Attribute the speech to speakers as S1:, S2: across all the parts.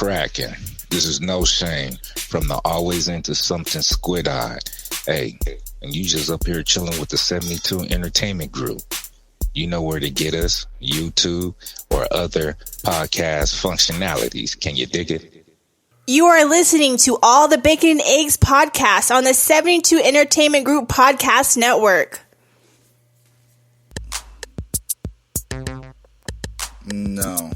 S1: cracking? This is No Shame from the Always Into Something Squid Eye. Hey, and you just up here chilling with the 72 Entertainment Group. You know where to get us, YouTube or other podcast functionalities. Can you dig it?
S2: You are listening to All the Bacon and Eggs podcast on the 72 Entertainment Group podcast network.
S3: No.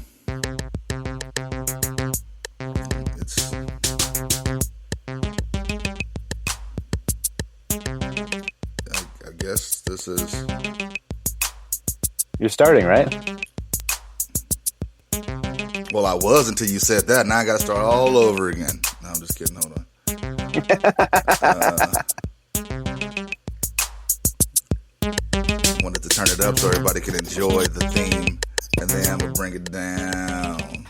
S3: I guess this is...
S4: You're starting, right?
S3: Well, I was until you said that. Now I got to start all over again. No, I'm just kidding. Hold on. Wanted to turn it up so everybody can enjoy the theme. And then I'm going to bring it down.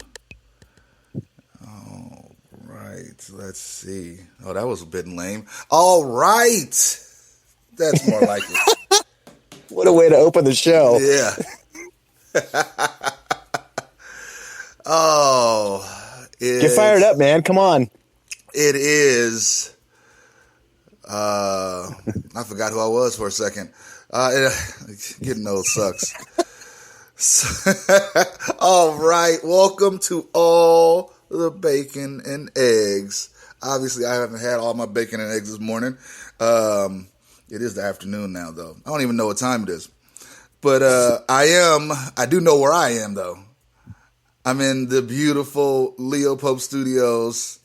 S3: All right. Let's see. Oh, that was a bit lame. All right. That's more like it.
S4: What a way to open the show.
S3: Yeah.
S4: Get fired up, man. Come on.
S3: It is. I forgot who I was for a second. Getting old sucks. All right. Welcome to All the Bacon and Eggs. Obviously, I haven't had all my bacon and eggs this morning. It is the afternoon now, though. I don't even know what time it is. But I do know where I am, though. I'm in the beautiful Leo Pope Studios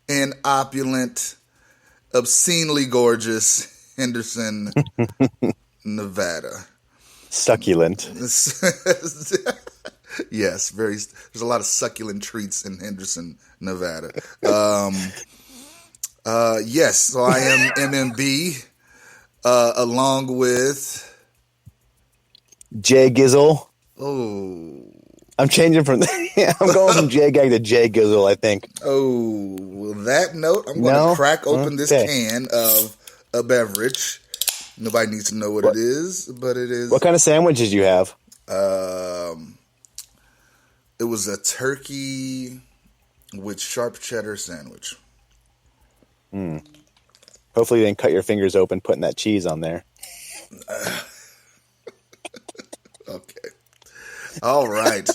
S3: in opulent, obscenely gorgeous Henderson, Nevada.
S4: Succulent.
S3: Yes, there's a lot of succulent treats in Henderson, Nevada. Yes, so I am MMB. Along with
S4: JGizzle.
S3: Oh,
S4: I'm changing from I'm going from JGag to JGizzle, I think.
S3: Oh, well, that note, I'm going to crack open this can of a beverage. Nobody needs to know what it is, but it is.
S4: What kind of sandwiches you have?
S3: It was a turkey with sharp cheddar sandwich.
S4: Hopefully you didn't cut your fingers open putting that cheese on there.
S3: Okay. All right.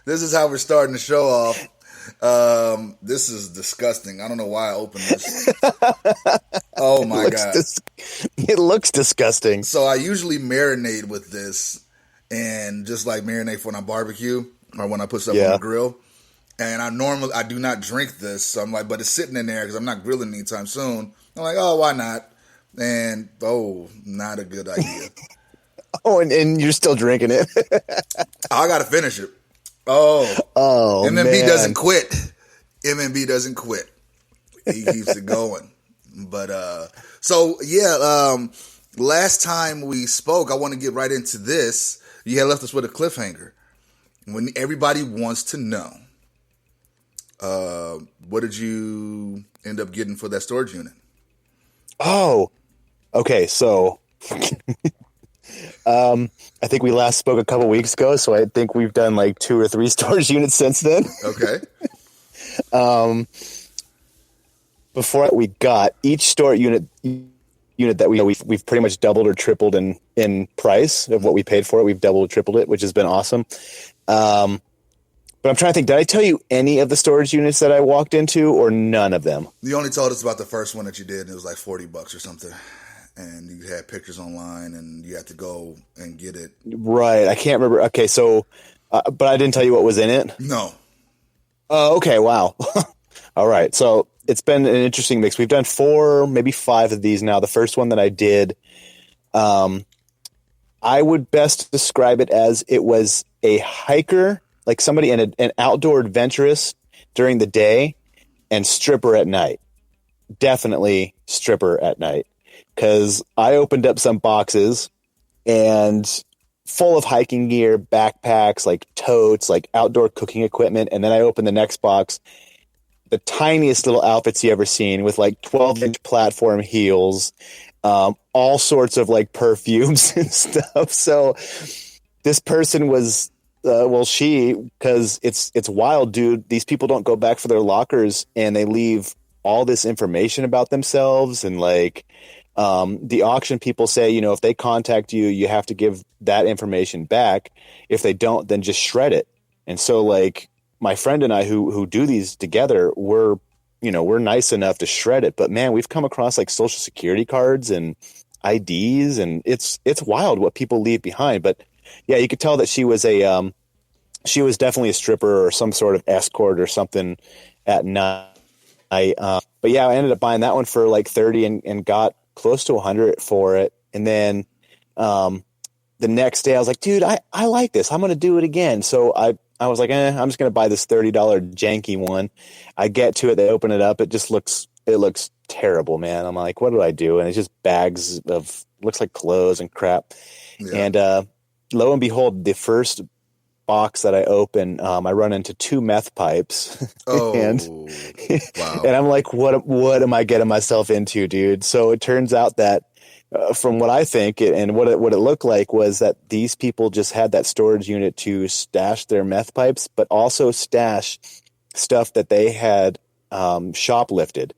S3: This is how we're starting the show off. This is disgusting. I don't know why I opened this. Oh, my God.
S4: It looks disgusting.
S3: So I usually marinate with this and just like marinate for when I barbecue or when I put stuff on the grill. And I do not drink this. So I'm like, but it's sitting in there because I'm not grilling anytime soon. I'm like, oh, why not? And, not a good idea.
S4: And you're still drinking it.
S3: I got to finish it. MMB
S4: man.
S3: doesn't quit. MMB doesn't quit. He keeps it going. But, last time we spoke, I want to get right into this. You had left us with a cliffhanger. When everybody wants to know, what did you end up getting for that storage unit?
S4: Oh, okay. So, I think we last spoke a couple weeks ago, so I think we've done like 2 or 3 storage units since then.
S3: Okay.
S4: Before we got each storage unit that we've pretty much doubled or tripled in price of what we paid for it. We've doubled or tripled it, which has been awesome. But I'm trying to think, did I tell you any of the storage units that I walked into or none of them?
S3: You only told us about the first one that you did, and it was like $40 or something. And you had pictures online, and you had to go and get it.
S4: Right. I can't remember. Okay, so, but I didn't tell you what was in it?
S3: No.
S4: Oh, okay, wow. All right, so it's been an interesting mix. We've done 4, maybe 5 of these now. The first one that I did, I would best describe it as it was a hiker, like somebody an outdoor adventurous during the day and stripper at night. Definitely stripper at night. Because I opened up some boxes and full of hiking gear, backpacks, like totes, like outdoor cooking equipment. And then I opened the next box, the tiniest little outfits you ever seen with like 12-inch platform heels, all sorts of like perfumes and stuff. So this person was Because it's wild, dude. These people don't go back for their lockers, and they leave all this information about themselves. And like, the auction people say, you know, if they contact you, you have to give that information back. If they don't, then just shred it. And so, like, my friend and I who do these together, we're nice enough to shred it. But man, we've come across like social security cards and IDs, and it's wild what people leave behind. But yeah, you could tell that she was definitely a stripper or some sort of escort or something at night. But yeah, I ended up buying that one for like 30 and got close to 100 for it. And then the next day I was like, dude, I like this. I'm going to do it again. So I was like, I'm just going to buy this $30 janky one. I get to it. They open it up. It looks terrible, man. I'm like, what do I do? And it's just bags of, looks like clothes and crap. Yeah. And lo and behold, the first box that I open, I run into 2 meth pipes.
S3: Oh,
S4: wow. And I'm like, what am I getting myself into, dude? So it turns out that from what I think and what it looked like was that these people just had that storage unit to stash their meth pipes, but also stash stuff that they had shoplifted.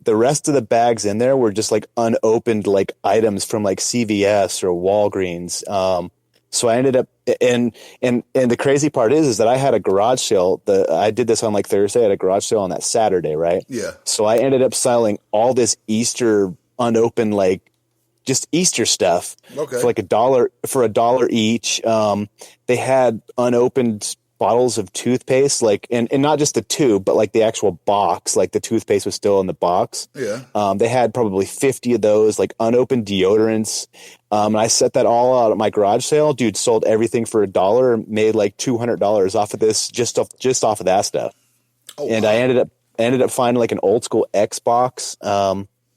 S4: The rest of the bags in there were just like unopened like items from like CVS or Walgreens. So I ended up, and the crazy part is that I had a garage sale. I did this on like Thursday. I had a garage sale on that Saturday, right? Yeah. So I ended up selling all this Easter unopened, like just Easter stuff for like $1 each. They had unopened bottles of toothpaste, like, and not just the tube, but like the actual box, like the toothpaste was still in the box. Yeah. They had probably 50 of those, like unopened deodorants. And I set that all out at my garage sale. Dude, sold everything for $1, made like $200 off of this, just off of that stuff. Oh, and wow. I ended up finding like an old school Xbox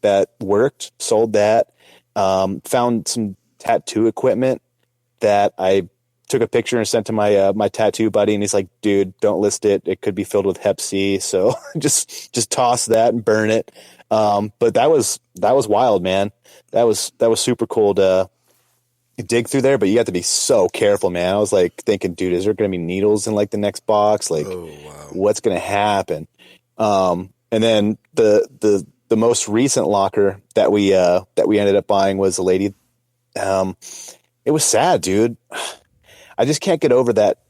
S4: that worked, sold that. Found some tattoo equipment that I took a picture and sent to my tattoo buddy, and he's like, dude, don't list it. It could be filled with Hep C. So just toss that and burn it. But that was wild, man. That was super cool to dig through there, but you have to be so careful, man. I was like thinking, dude, is there going to be needles in like the next box? Like, what's going to happen? And then the most recent locker that we ended up buying was a lady. It was sad, dude. I just can't get over that.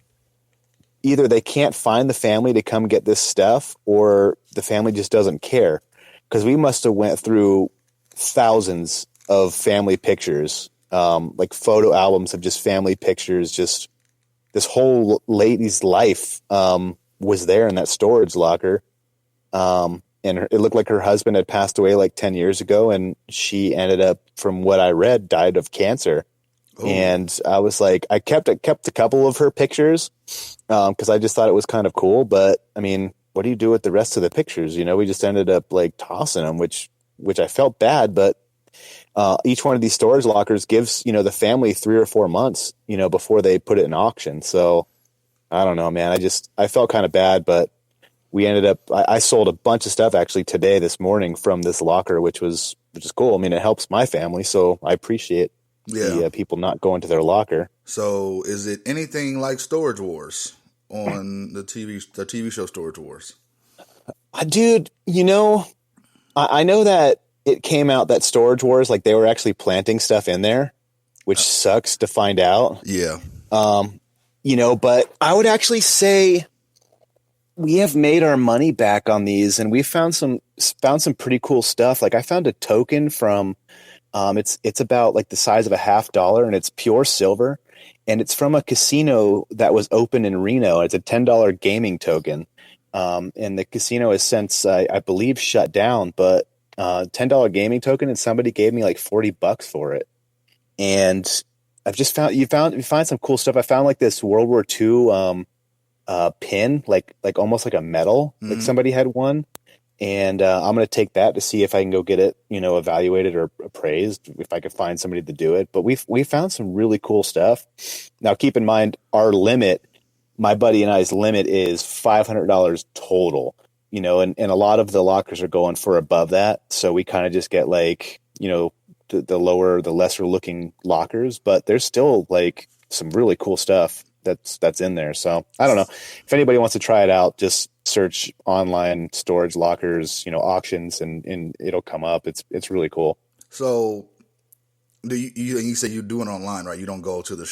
S4: Either they can't find the family to come get this stuff, or the family just doesn't care. Because we must have went through thousands of family pictures, like photo albums of just family pictures. Just this whole lady's life was there in that storage locker. And it looked like her husband had passed away like 10 years ago, and she ended up, from what I read, died of cancer. Ooh. And I was like, I kept a couple of her pictures because I just thought it was kind of cool. But I mean, what do you do with the rest of the pictures? You know, we just ended up like tossing them, which I felt bad. But each one of these storage lockers gives, you know, the family 3 or 4 months, you know, before they put it in auction. So I don't know, man. I felt kind of bad, but we ended up, I sold a bunch of stuff actually this morning from this locker, which is cool. I mean, it helps my family, so I appreciate the people not going to their locker.
S3: So is it anything like Storage Wars on the TV show Storage Wars?
S4: Dude, you know, I know that it came out that Storage Wars, like they were actually planting stuff in there, which sucks to find out. Yeah. You know, but I would actually say we have made our money back on these, and we found some pretty cool stuff. Like I found a token from, it's about like the size of $50, and it's pure silver, and it's from a casino that was open in Reno. It's a $10 gaming token. And the casino has since, I believe, shut down, but $10 gaming token, and somebody gave me like $40 for it. And I've just you find some cool stuff. I found like this World War II pin, like almost like a medal, like somebody had one. And I'm going to take that to see if I can go get it, you know, evaluated or appraised, if I could find somebody to do it. But we found some really cool stuff. Now, keep in mind, our limit, my buddy and I's limit is $500 total, you know, and a lot of the lockers are going for above that. So we kind of just get like, you know, the lesser looking lockers, but there's still like some really cool stuff that's in there. So I don't know if anybody wants to try it out, just search online storage lockers, auctions, and it'll come up. It's really cool.
S3: So do you say you do it online, right? You don't go to the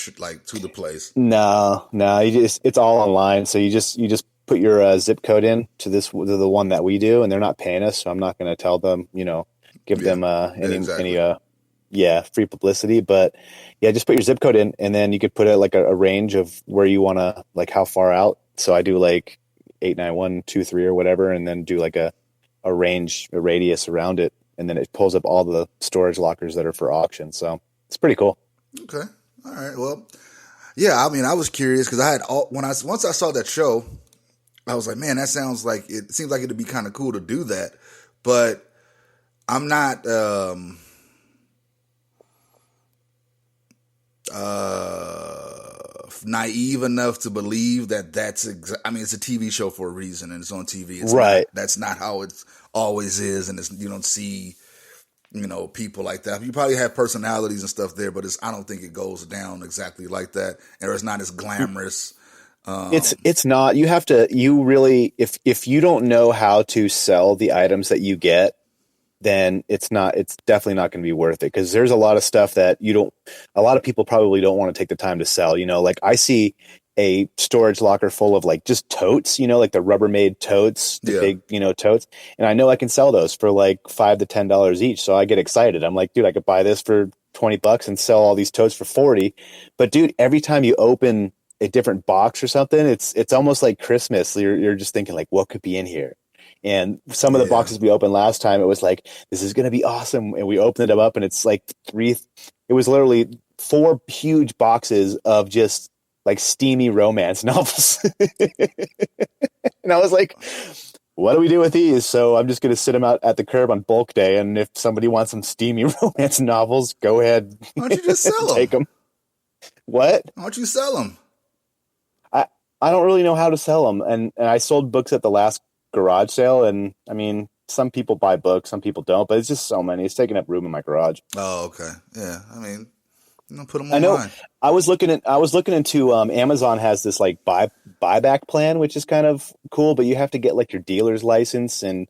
S3: to the place.
S4: No, it's all online. So you just put your zip code in to the one that we do, and they're not paying us, so I'm not going to tell them, give them any free publicity. But yeah, just put your zip code in, and then you could put it like a range of where you want to, like how far out. So I do like 89123 or whatever, and then do like a range, a radius around it, and then it pulls up all the storage lockers that are for auction. So it's pretty cool.
S3: Okay, all right. Well, yeah. I mean, I was curious because once I saw that show, I was like, man, that sounds like it seems like it'd be kind of cool to do that, but I'm not. Naive enough to believe that I mean, it's a TV show for a reason, and it's on TV. It's
S4: right.
S3: That's not how it always is, and you don't see, people like that. You probably have personalities and stuff there, but I don't think it goes down exactly like that, or it's not as glamorous.
S4: It's not. You really, if you don't know how to sell the items that you get, then it's definitely not going to be worth it, because there's a lot of stuff that a lot of people probably don't want to take the time to sell. Like I see a storage locker full of like just totes, like the Rubbermaid totes, the big, totes. And I know I can sell those for like $5 to $10 each. So I get excited. I'm like, dude, I could buy this for $20 and sell all these totes for 40. But dude, every time you open a different box or something, it's almost like Christmas. You're just thinking like, what could be in here? And some of the boxes we opened last time, it was like, this is going to be awesome. And we opened it up, and it's like it was literally 4 huge boxes of just like steamy romance novels. And I was like, what do we do with these? So I'm just going to sit them out at the curb on bulk day. And if somebody wants some steamy romance novels, go ahead.
S3: Why don't you just sell them?
S4: Take them. What?
S3: Why don't you sell them?
S4: I don't really know how to sell them. And I sold books at the last garage sale, and I mean, some people buy books, some people don't, but it's just so many. It's taking up room in my garage.
S3: Oh, okay. Yeah. I mean, put them online. I know.
S4: I was looking into Amazon has this like buyback plan, which is kind of cool, but you have to get like your dealer's license. And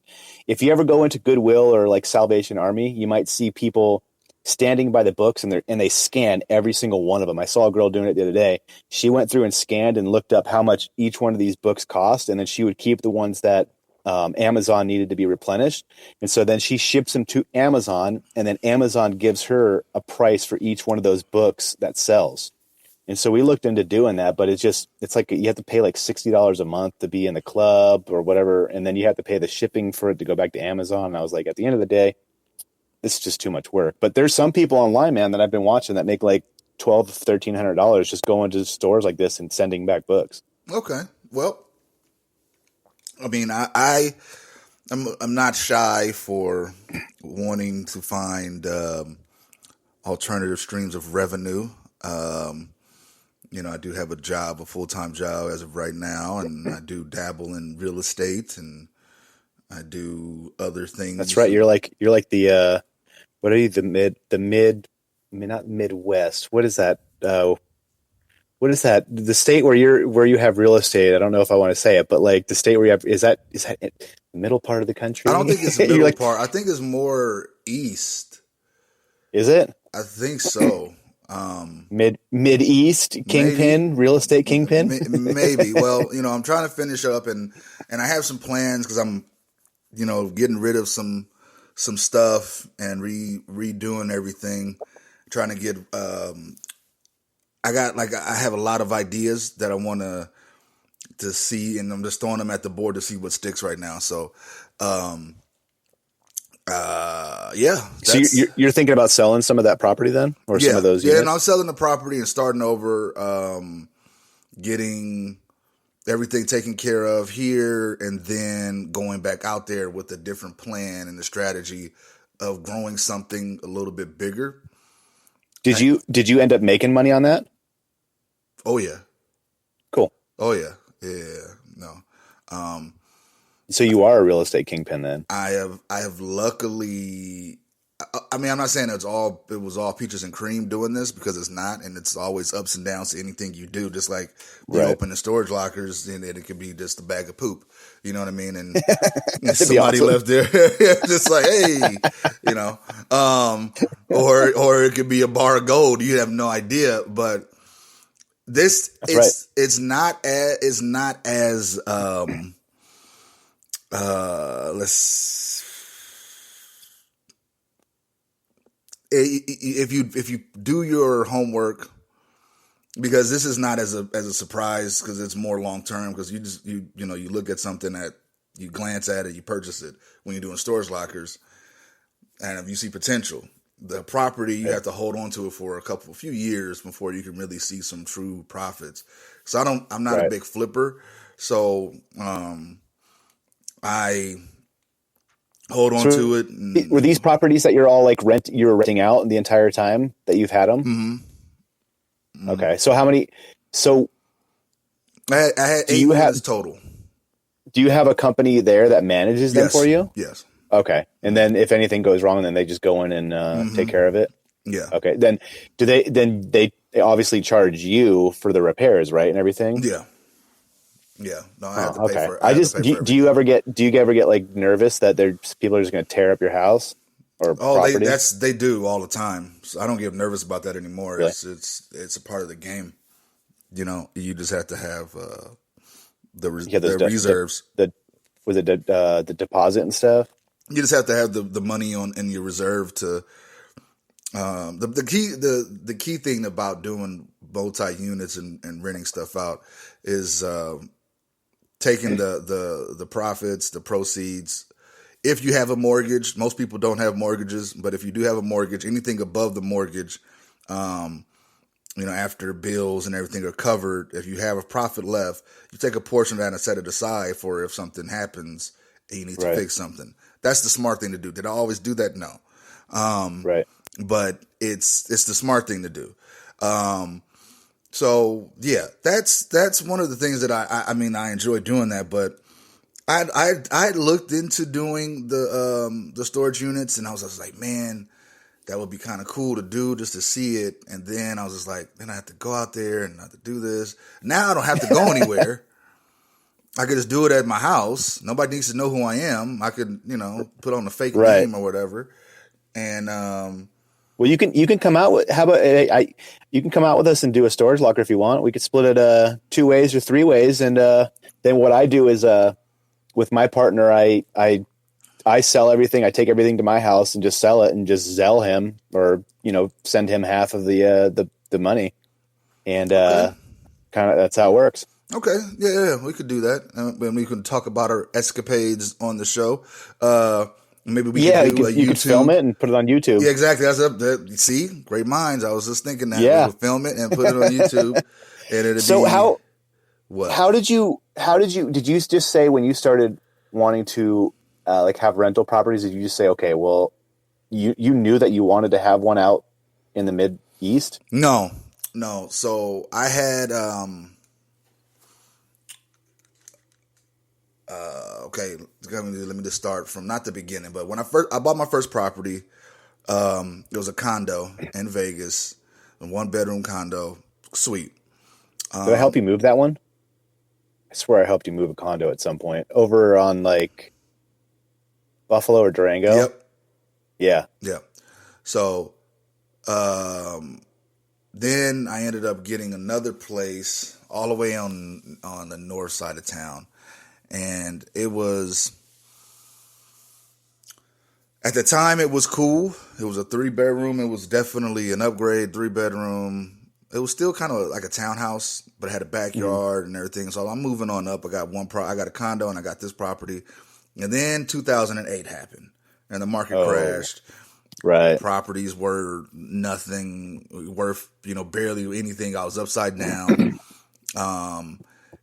S4: if you ever go into Goodwill or like Salvation Army, you might see people standing by the books, and they scan every single one of them. I saw a girl doing it the other day. She went through and scanned and looked up how much each one of these books cost, and then she would keep the ones that Amazon needed to be replenished. And so then she ships them to Amazon, and then Amazon gives her a price for each one of those books that sells. And so we looked into doing that, but it's like you have to pay like $60 a month to be in the club or whatever, and then you have to pay the shipping for it to go back to Amazon. And I was like, at the end of the day, this is just too much work. But there's some people online, man, that I've been watching that make like $1,200-$1,300 just going to stores like this and sending back books.
S3: Okay. Well, I mean, I'm not shy for wanting to find alternative streams of revenue. I do have a full-time job as of right now, and I do dabble in real estate, and I do other things.
S4: That's right. You're like the what are you, not Midwest? What is that? What is that? The state where you have real estate. I don't know if I want to say it, but like the state where you have, is that the middle part of the country?
S3: I don't think it's the middle part. I think it's more east.
S4: Is it?
S3: I think so.
S4: Mid-east kingpin, real estate kingpin.
S3: Maybe. Well, I'm trying to finish up, and I have some plans because I'm, getting rid of some stuff and redoing everything. Trying to get. I have a lot of ideas that I want to see, and I'm just throwing them at the board to see what sticks right now. So, yeah.
S4: So you're thinking about selling some of that property then, or some of those units?
S3: Yeah, and I'm selling the property and starting over, getting everything taken care of here, and then going back out there with a different plan and the strategy of growing something a little bit bigger. Did
S4: you end up making money on that?
S3: Oh yeah.
S4: Cool.
S3: Oh yeah. Yeah. No.
S4: So you are a real estate kingpin then?
S3: I have luckily, I mean, I'm not saying it was all peaches and cream doing this, because it's not, and it's always ups and downs to anything you do. Just like you open the storage lockers, and it could be just a bag of poop. You know what I mean? And somebody left there, just like, hey, you know, or it could be a bar of gold. You have no idea, but this it's not as if you do your homework, because this is not as a surprise, because it's more long term, because you look at something that you glance at it, you purchase it when you're doing storage lockers, and if you see potential, the property, you have to hold on to it for a few years before you can really see some true profits. So I'm not a big flipper, so I hold on to it.
S4: Were these properties that you're all like you're renting out the entire time that you've had them?
S3: Mm-hmm.
S4: Okay. So how many? So
S3: I had 8 units total.
S4: Do you have a company there that manages them for you?
S3: Yes.
S4: Okay. And then if anything goes wrong, then they just go in and take care of it.
S3: Yeah.
S4: Okay. Then they obviously charge you for the repairs, right? And everything.
S3: Yeah. Yeah. No, I have to pay for it.
S4: Do you ever get like nervous that people are just going to tear up your house or property?
S3: They do all the time. So I don't get nervous about that anymore. Really? It's a part of the game. You know, you just have to have the reserves.
S4: Was it the deposit and stuff?
S3: You just have to have the money in your reserve to. The key thing about doing multi units and renting stuff out is taking the profits, the proceeds. If you have a mortgage, most people don't have mortgages, but if you do have a mortgage, anything above the mortgage, after bills and everything are covered, if you have a profit left, you take a portion of that and set it aside for if something happens and you need to fix something. That's the smart thing to do. Did I always do that? No. But it's the smart thing to do. So yeah, that's one of the things that I enjoy doing that, but I looked into doing the storage units, and I was just like, man, that would be kind of cool to do just to see it. And then I was just like, then I have to go out there and I have to do this. Now I don't have to go anywhere. I could just do it at my house. Nobody needs to know who I am. I could, put on a fake name or whatever. And
S4: well, you can come out with you can come out with us and do a storage locker if you want. We could split it 2 ways or 3 ways, and then what I do is with my partner, I sell everything. I take everything to my house and just sell it and just Zelle him or send him half of the money, and kind of that's how it works.
S3: Okay, yeah, we could do that, and we can talk about our escapades on the show. Maybe we could do
S4: you could film it and put it on YouTube.
S3: Yeah, exactly. That's see, great minds. I was just thinking that we would film it and put it on YouTube, and it'd
S4: so
S3: be,
S4: how
S3: what?
S4: How did you just say when you started wanting to have rental properties? Did you just say, okay, well, you knew that you wanted to have one out in the Mid-East?
S3: No. So I had okay, let me just start from not the beginning, but when I bought my first property, it was a condo in Vegas, a 1-bedroom condo, suite.
S4: Did I help you move that one? I swear I helped you move a condo at some point over on like Buffalo or Durango.
S3: Yep. Yeah. So, then I ended up getting another place all the way on the north side of town. And it was, at the time, it was cool. It was a 3-bedroom. It was definitely an upgrade, 3-bedroom. It was still kind of like a townhouse, but it had a backyard and everything. So I'm moving on up. I got I got a condo and I got this property. And then 2008 happened and the market crashed.
S4: Right.
S3: Properties were nothing worth, barely anything. I was upside down.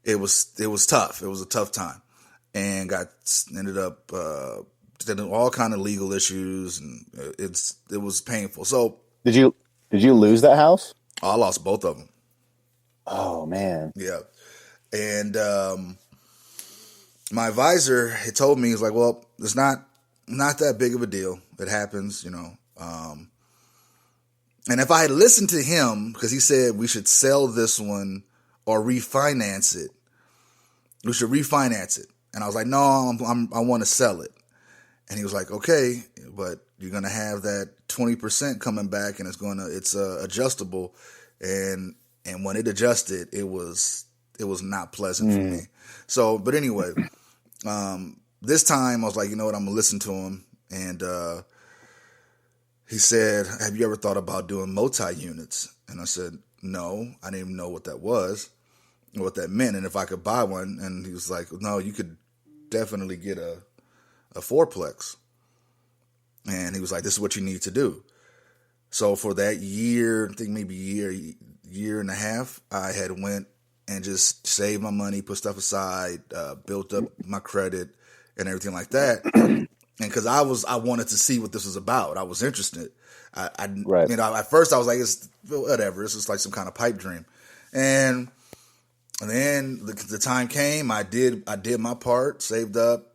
S3: It was tough. It was a tough time, and ended up all kind of legal issues, and it was painful. So
S4: did you lose that house?
S3: I lost both of them.
S4: Oh man.
S3: Yeah, and my advisor had told me, he's like, well, it's not that big of a deal. It happens, And if I had listened to him, because he said we should sell this one or refinance it, we should refinance it. And I was like, no, I want to sell it. And he was like, okay, but you're going to have that 20% coming back, and it's adjustable. And when it adjusted, it was not pleasant for me. So, but anyway, this time I was like, you know what, I'm going to listen to him. And he said, have you ever thought about doing multi-units? And I said, no, I didn't even know what that was, or what that meant, and if I could buy one. And he was like, no, you could definitely get a fourplex. And he was like, this is what you need to do. So for that year, I think maybe year and a half, I had went and just saved my money, put stuff aside, built up my credit and everything like that. And because I wanted to see what this was about. I was interested.
S4: Right.
S3: You know, at first I was like, it's whatever. It's just like some kind of pipe dream. And then the time came. I did my part, saved up,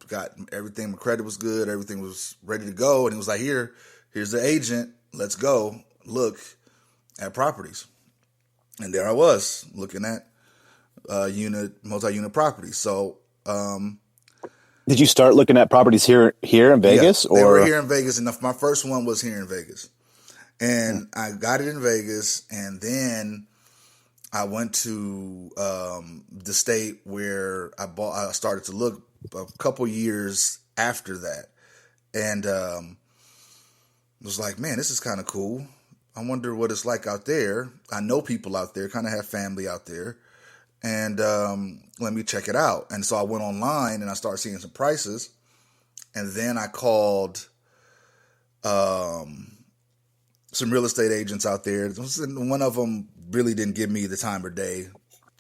S3: got everything. My credit was good. Everything was ready to go. And he was like, here's the agent. Let's go look at properties. And there I was looking at multi-unit properties. So,
S4: did you start looking at properties here in Vegas?
S3: Yeah, they were here in Vegas, and my first one was here in Vegas. And I got it in Vegas, and then I went to the state where I started to look a couple years after that, and was like, man, this is kind of cool. I wonder what it's like out there. I know people out there, kind of have family out there. And let me check it out. And so I went online and I started seeing some prices. And then I called some real estate agents out there. One of them really didn't give me the time of day.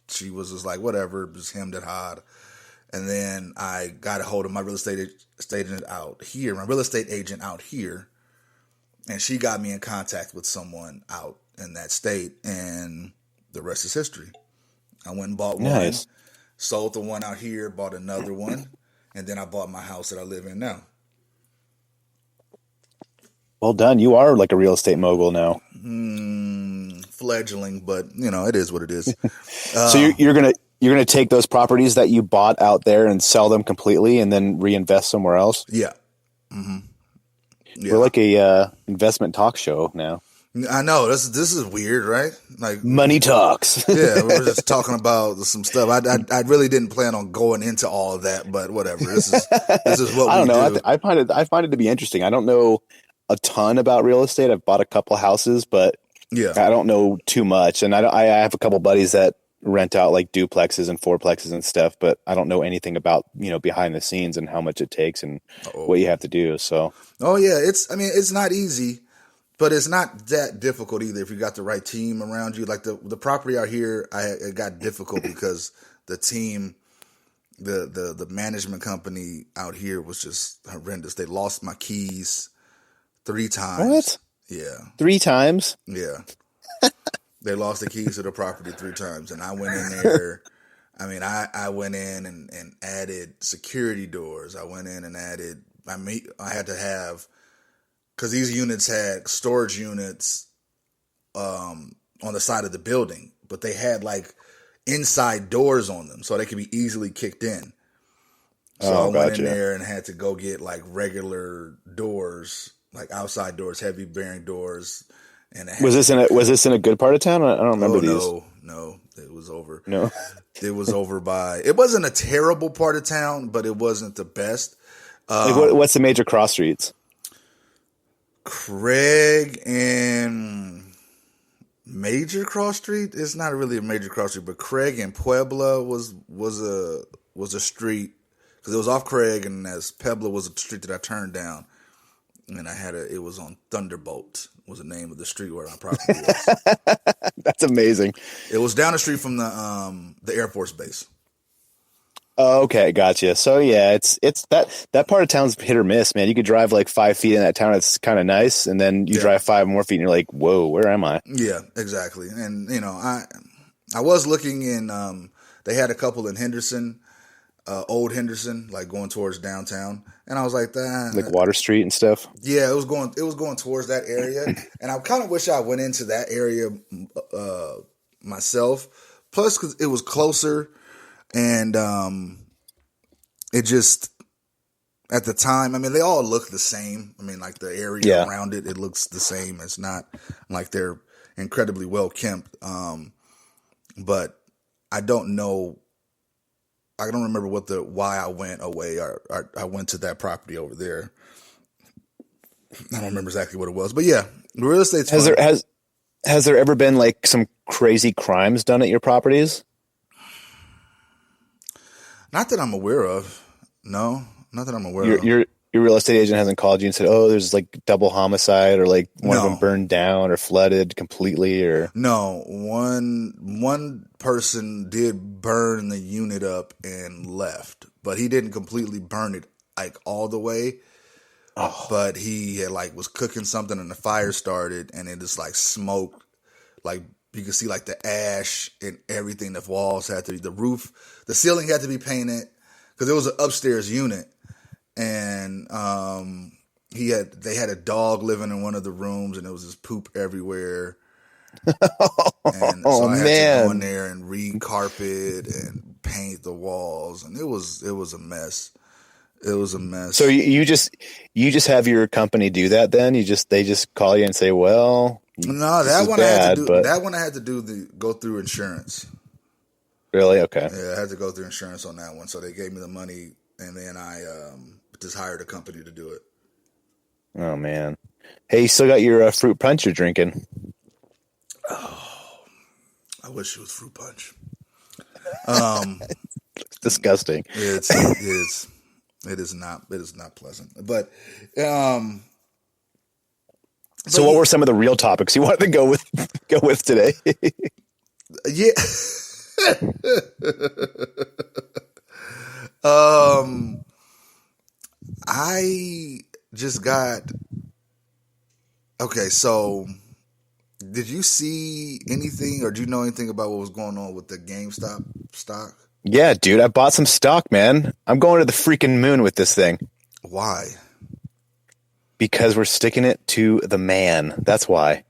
S3: She was just like, whatever, just hemmed and hawed. And then I got a hold of my real estate agent out here. And she got me in contact with someone out in that state. And the rest is history. I went and bought one, sold the one out here, bought another one, and then I bought my house that I live in now.
S4: Well done. You are like a real estate mogul now.
S3: Fledgling, but you know, it is what it is.
S4: So you're gonna take those properties that you bought out there and sell them completely, and then reinvest somewhere else.
S3: Yeah. Mm-hmm. Yeah.
S4: We're like a investment talk show now.
S3: I know this is weird, right? Like
S4: money talks.
S3: Yeah, we were just talking about some stuff. I really didn't plan on going into all of that, but whatever. This is what I don't know.
S4: I find it to be interesting. I don't know a ton about real estate. I've bought a couple houses, but
S3: yeah,
S4: I don't know too much. And I have a couple buddies that rent out like duplexes and fourplexes and stuff, but I don't know anything about, you know, behind the scenes and how much it takes and what you have to do. So,
S3: it's not easy. But it's not that difficult either if you got the right team around you. Like the property out here, it got difficult because the team, the management company out here was just horrendous. They lost my keys 3 times.
S4: What?
S3: Yeah.
S4: 3 times?
S3: Yeah. They lost the keys to the property 3 times. And I went in there. I went in and added security doors. I went in and added, I had to have, because these units had storage units on the side of the building, but they had like inside doors on them so they could be easily kicked in. So I went in there and had to go get like regular doors, like outside doors, heavy bearing doors. And was
S4: this in a good part of town? I don't remember these.
S3: No, it was over.
S4: No,
S3: it was over by. It wasn't a terrible part of town, but it wasn't the best.
S4: What's the major cross streets?
S3: Craig and Major Cross Street. It's not really a major cross street, but Craig and Puebla was a street because it was off Craig, and as Puebla was a street that I turned down, and it was on Thunderbolt was the name of the street where my property was.
S4: That's amazing.
S3: It was down the street from the Air Force Base.
S4: Oh, okay, gotcha. So yeah, it's that part of town's hit or miss, man. You could drive like 5 feet in that town, it's kind of nice, and then you drive 5 more feet, and you're like, whoa, where am I?
S3: Yeah, exactly. And you know, I was looking in. They had a couple in Henderson, Old Henderson, like going towards downtown. And I was like,
S4: Like Water Street and stuff.
S3: yeah, it was going towards that area. And I kind of wish I went into that area myself. Plus, because it was closer, and it just at the time, I mean, they all look the same. I mean, like the area around it looks the same. It's not like they're incredibly well kept. But I don't know. I don't remember why I went away or I went to that property over there. I don't remember exactly what it was, but yeah, real estate's fun.
S4: Has there ever been like some crazy crimes done at your properties?
S3: Not that I'm aware of. No, not that I'm aware of.
S4: Your real estate agent hasn't called you and said, "Oh, there's like double homicide, or like one of them burned down or flooded completely," or
S3: no. One person did burn the unit up and left, but he didn't completely burn it like all the way. Oh. But he had like was cooking something and the fire started and it just like smoked, like you could see like the ash and everything. The walls had to be, the roof, the ceiling had to be painted because it was an upstairs unit. And they had a dog living in one of the rooms and there was just poop everywhere. And so I had to go in there and re-carpet and paint the walls, and it was a mess. It was a mess.
S4: So you just have your company do that then? They just call you and say, "Well,
S3: no, that one I had to go through insurance."
S4: Really? Okay.
S3: Yeah, I had to go through insurance on that one. So they gave me the money, and then I just hired a company to do it.
S4: Oh man! Hey, you still got your fruit punch you're drinking?
S3: Oh, I wish it was fruit punch.
S4: It's disgusting.
S3: It is not pleasant. But
S4: so what were some of the real topics you wanted to go with today?
S3: Yeah. I just got okay, so did you see anything or do you know anything about what was going on with the GameStop stock?
S4: Yeah, dude, I bought some stock, man. I'm going to the freaking moon with this thing.
S3: Why?
S4: Because we're sticking it to the man. That's why.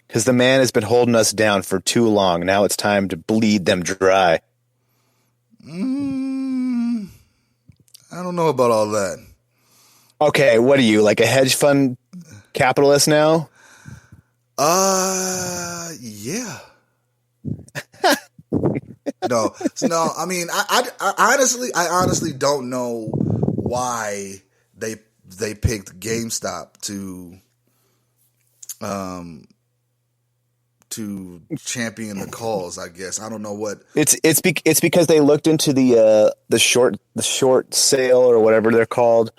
S4: Because the man has been holding us down for too long. Now it's time to bleed them dry.
S3: I don't know about all that.
S4: Okay, what are you, like a hedge fund capitalist now?
S3: Yeah. No. I mean, I honestly don't know why they picked GameStop to champion the cause. I guess I don't know what
S4: it's because they looked into the short sale or whatever they're called.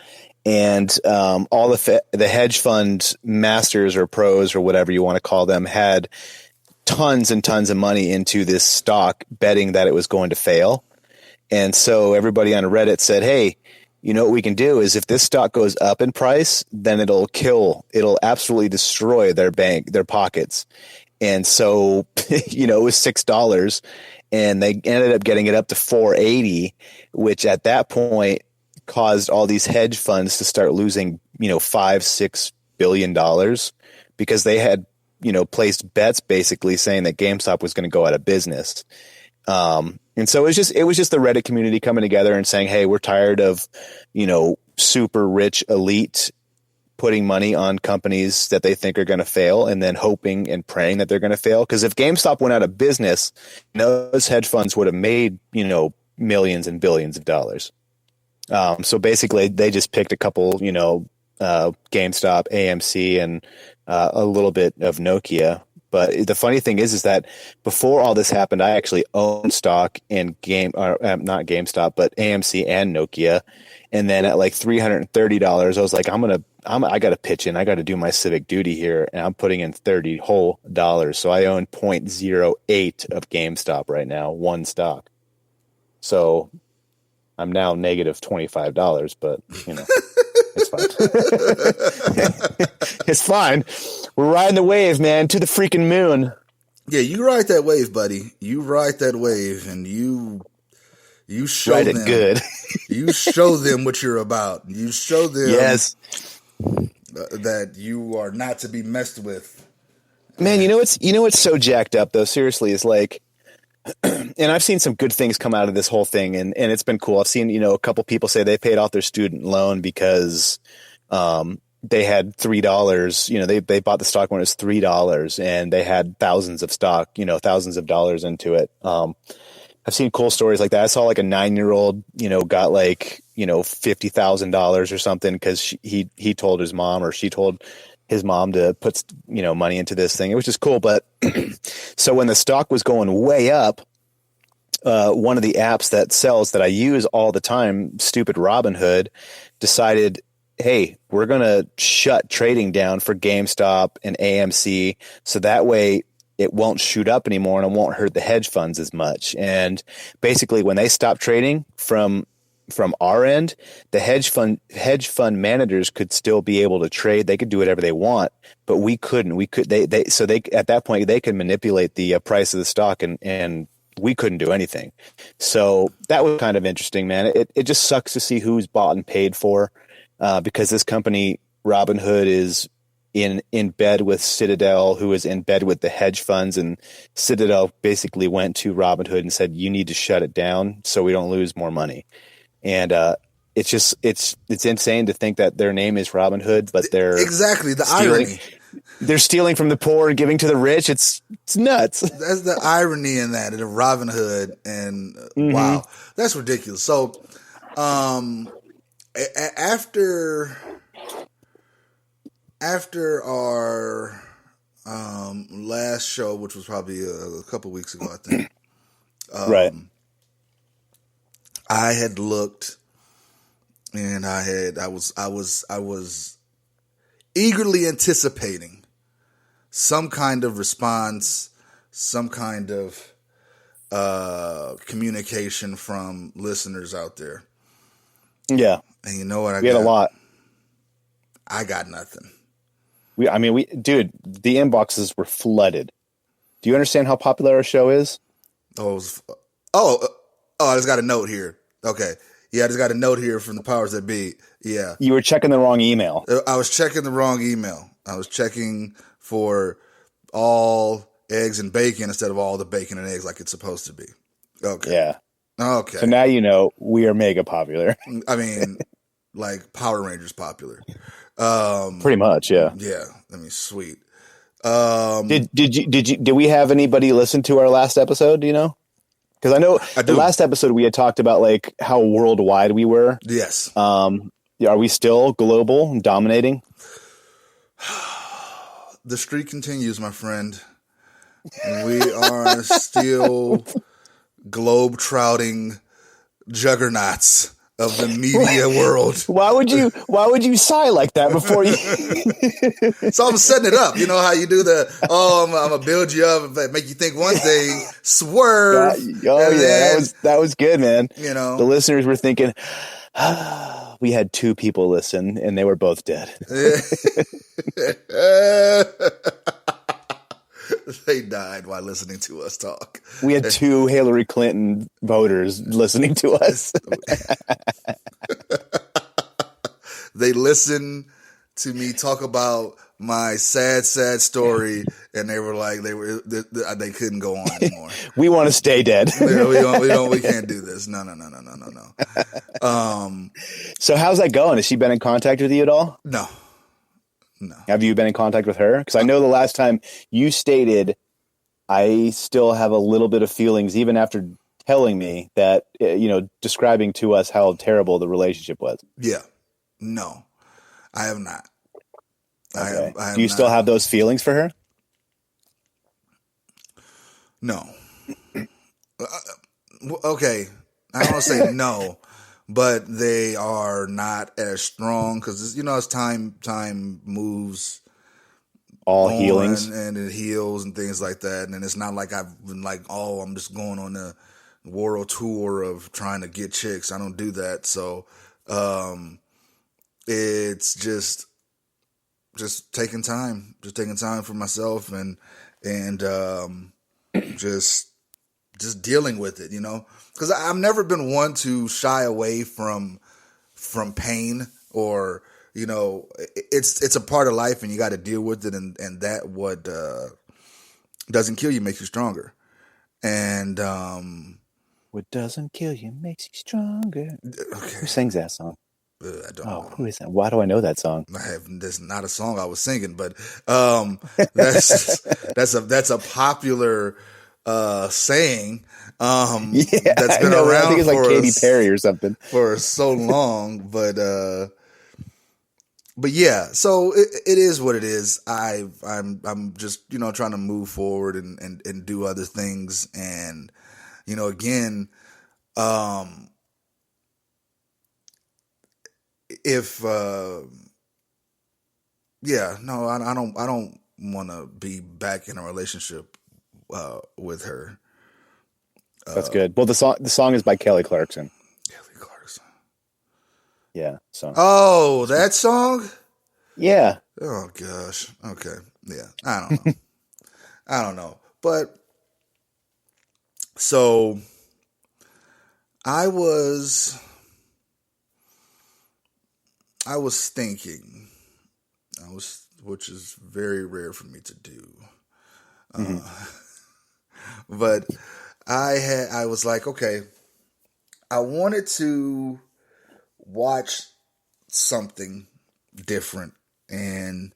S4: And all the hedge fund masters or pros or whatever you want to call them had tons and tons of money into this stock, betting that it was going to fail. And so everybody on Reddit said, "Hey, you know what we can do is if this stock goes up in price, then it'll absolutely destroy their pockets." And so, it was $6, and they ended up getting it up to $4.80, which at that point caused all these hedge funds to start losing, $5-6 billion because they had, placed bets basically saying that GameStop was going to go out of business. And so it was just the Reddit community coming together and saying, "Hey, we're tired of, super rich elite putting money on companies that they think are going to fail and then hoping and praying that they're going to fail." Because if GameStop went out of business, those hedge funds would have made, millions and billions of dollars. So basically they just picked a couple, GameStop, AMC, and a little bit of Nokia. But the funny thing is that before all this happened, I actually owned stock in not GameStop, but AMC and Nokia. And then at like $330, I was like, I got to pitch in. I got to do my civic duty here. And I'm putting in $30 whole. So I own 0.08 of GameStop right now, one stock. So I'm now negative $25, but it's fine. It's fine. We're riding the wave, man, to the freaking moon.
S3: Yeah, you ride that wave, buddy. You ride that wave, and you You show
S4: Write
S3: them
S4: it good.
S3: You show them what you're about. You show them
S4: Yes.
S3: that you are not to be messed with.
S4: Man, you know what's so jacked up though, seriously, is like, and I've seen some good things come out of this whole thing, and it's been cool. I've seen, a couple people say they paid off their student loan because they had $3, they bought the stock when it was $3 and they had thousands of stock, thousands of dollars into it. I've seen cool stories like that. I saw like a 9-year-old, got like, $50,000 or something because he told his mom, or she told his mom to put, money into this thing. It was just cool. But so when the stock was going way up, one of the apps that I use all the time, stupid Robinhood, decided, hey, we're going to shut trading down for GameStop and AMC. So that way it won't shoot up anymore and it won't hurt the hedge funds as much. And basically when they stop trading from our end, the hedge fund managers could still be able to trade. They could do whatever they want, but we couldn't. They at that point they could manipulate the price of the stock and we couldn't do anything. So that was kind of interesting, man. It just sucks to see who's bought and paid for, because this company Robinhood is in bed with Citadel, who is in bed with the hedge funds, and Citadel basically went to Robinhood and said, you need to shut it down so we don't lose more money. And it's insane to think that their name is Robinhood, but they're
S3: exactly the irony.
S4: They're stealing from the poor and giving to the rich. It's nuts.
S3: That's the irony in that, the Robinhood, and wow, that's ridiculous. So, after our last show, which was probably a couple weeks ago, I think,
S4: right.
S3: I had looked, and I was eagerly anticipating some kind of response, some kind of communication from listeners out there.
S4: Yeah.
S3: And you know what?
S4: We had a lot.
S3: I got nothing.
S4: Dude, the inboxes were flooded. Do you understand how popular our show is?
S3: I just got a note here. Okay. Yeah, I just got a note here from the powers that be. Yeah.
S4: You were checking the wrong email.
S3: I was checking the wrong email. I was checking for all eggs and bacon instead of all the bacon and eggs like it's supposed to be. Okay.
S4: Yeah.
S3: Okay.
S4: So now we are mega popular.
S3: I mean, like Power Rangers popular.
S4: Pretty much, yeah.
S3: Yeah. I mean, sweet.
S4: Did we have anybody listen to our last episode? Do you know? Because I know the last episode we had talked about like how worldwide we were.
S3: Yes.
S4: Are we still global and dominating?
S3: The streak continues, my friend. We are still globe-trotting juggernauts of the media world.
S4: Why would you sigh like that before you?
S3: So I'm setting it up. You know how you do I'm gonna build you up, make you think one thing, swerve.
S4: That was good, man.
S3: You know,
S4: the listeners were thinking, we had 2 people listen and they were both dead.
S3: They died while listening to us talk.
S4: We had 2 Hillary Clinton voters listening to us.
S3: They listened to me talk about my sad story, and they were like, they couldn't go on anymore.
S4: We want to stay dead.
S3: we can't do this. No.
S4: So how's that going? Has she been in contact with you at all?
S3: No.
S4: Have you been in contact with her? Because I know the last time you stated, I still have a little bit of feelings, even after telling me that, describing to us how terrible the relationship was.
S3: Yeah. No, I have not.
S4: Okay. Do you still have those feelings for her?
S3: No. Okay. I don't want to say no, but they are not as strong because, as time moves,
S4: all healings,
S3: and it heals and things like that. And it's not like I've been like, I'm just going on the world tour of trying to get chicks. I don't do that. So, it's just taking time for myself and just just dealing with it, because I've never been one to shy away from pain, or it's a part of life and you got to deal with it, and that what doesn't kill you makes you stronger. And
S4: what doesn't kill you makes you stronger.
S3: Okay.
S4: Who sings that song?
S3: I don't know.
S4: Who is that? Why do I know that song?
S3: That's not a song I was singing, but that's a popular saying that's been around.
S4: I think it's like Katy Perry or something
S3: for so long, but yeah. So it is what it is. I'm just trying to move forward and do other things, and again, if I don't want to be back in a relationship with her.
S4: That's good. Well, the song is by Kelly Clarkson.
S3: Kelly Clarkson.
S4: Yeah. So.
S3: Oh, that song?
S4: Yeah.
S3: Oh gosh. Okay. Yeah. I don't know. I don't know. But so I was thinking, which is very rare for me to do. But I was like, okay, I wanted to watch something different, and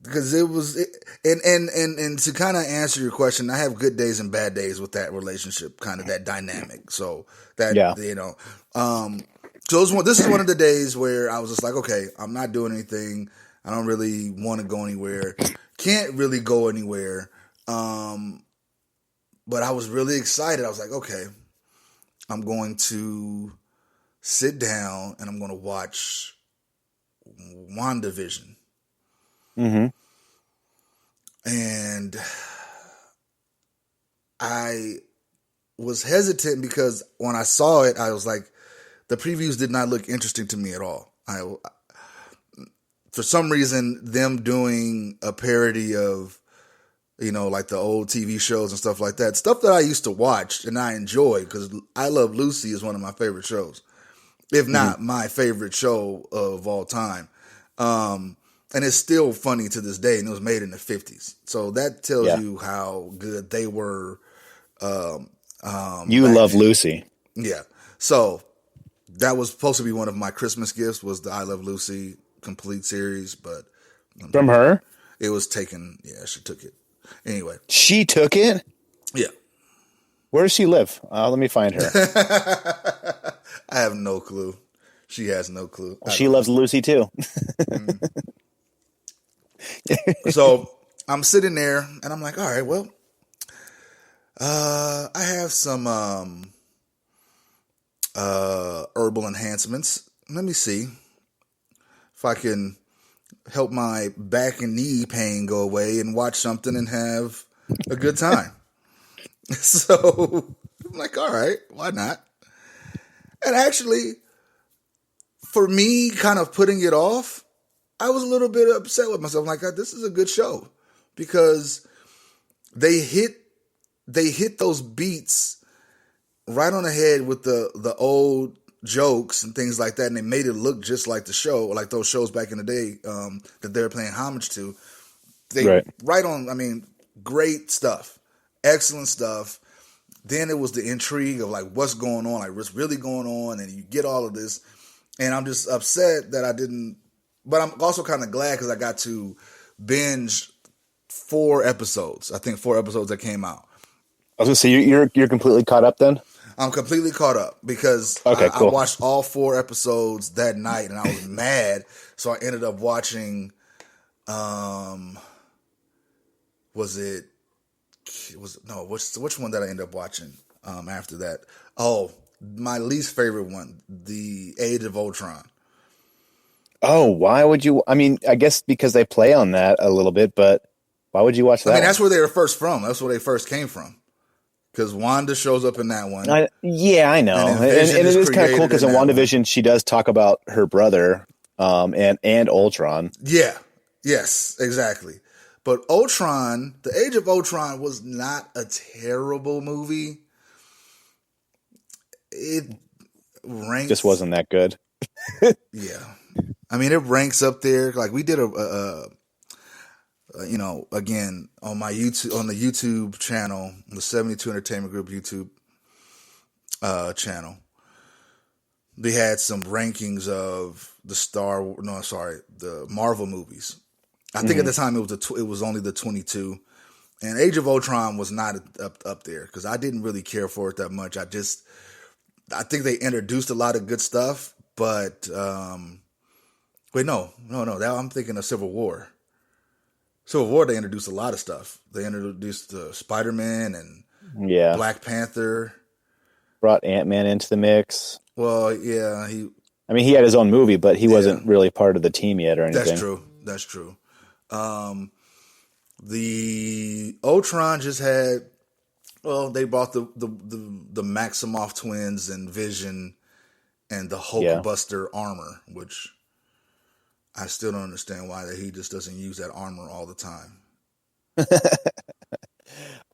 S3: because and to kind of answer your question, I have good days and bad days with that relationship, kind of that dynamic. So that, so this is one of the days where I was just like, okay, I'm not doing anything. I don't really want to go anywhere. Can't really go anywhere. But I was really excited. I was like, okay, I'm going to sit down and I'm going to watch WandaVision.
S4: Mm-hmm.
S3: And I was hesitant because when I saw it, I was like, the previews did not look interesting to me at all. For some reason, them doing a parody of, like the old TV shows and stuff like that, stuff that I used to watch and I enjoy, because I Love Lucy is one of my favorite shows, if not my favorite show of all time. And it's still funny to this day, and it was made in the 50s. So that tells you how good they were.
S4: You Love Lucy.
S3: Yeah. So that was supposed to be one of my Christmas gifts, was the I Love Lucy complete series, but
S4: from her,
S3: it was taken. Yeah, she took it. Anyway,
S4: she took it.
S3: Yeah.
S4: Where does she live? Let me find her.
S3: I have no clue. She has no clue.
S4: She loves Lucy too.
S3: So I'm sitting there and I'm like, all right, well, I have some herbal enhancements. Let me see if I can help my back and knee pain go away and watch something and have a good time. So I'm like, all right, why not? And actually, for me, kind of putting it off, I was a little bit upset with myself. Like, this is a good show, because they hit those beats right on the head with the old jokes and things like that, and they made it look just like the show, like those shows back in the day that they were paying homage to. Right on. I mean, great stuff, excellent stuff. Then it was the intrigue of like what's going on, like what's really going on, and you get all of this. And I'm just upset that I didn't. But I'm also kind of glad because I got to binge 4 episodes. I think 4 episodes that came out.
S4: I was gonna say you're completely caught up then.
S3: I'm completely caught up because
S4: cool.
S3: I watched all 4 episodes that night and I was mad. So I ended up watching, which one did I end up watching after that? Oh, my least favorite one, The Age of Ultron.
S4: Oh, why would you? I mean, I guess because they play on that a little bit, but why would you watch that?
S3: I mean, that's where they were first from. That's where they first came from. Because Wanda shows up in that one. I
S4: know. And it is kind of cool because in WandaVision, she does talk about her brother and Ultron.
S3: Yeah. Yes, exactly. But Ultron, The Age of Ultron was not a terrible movie. It ranks...
S4: Just wasn't that good.
S3: Yeah. I mean, it ranks up there. Like, we did again, on my YouTube, on the YouTube channel, the 72 Entertainment Group YouTube channel, they had some rankings of the Marvel movies. I think at the time it was only the 22, and Age of Ultron was not up there because I didn't really care for it that much. I think they introduced a lot of good stuff, but wait, no, I'm thinking of Civil War. Civil War, they introduced a lot of stuff. They introduced Spider-Man and Black Panther.
S4: Brought Ant-Man into the mix.
S3: Well, yeah,
S4: he had his own movie, but he wasn't really part of the team yet or anything.
S3: That's true. The Ultron just had, they brought the Maximoff twins and Vision and the Hulkbuster armor, which I still don't understand why he just doesn't use that armor all the time.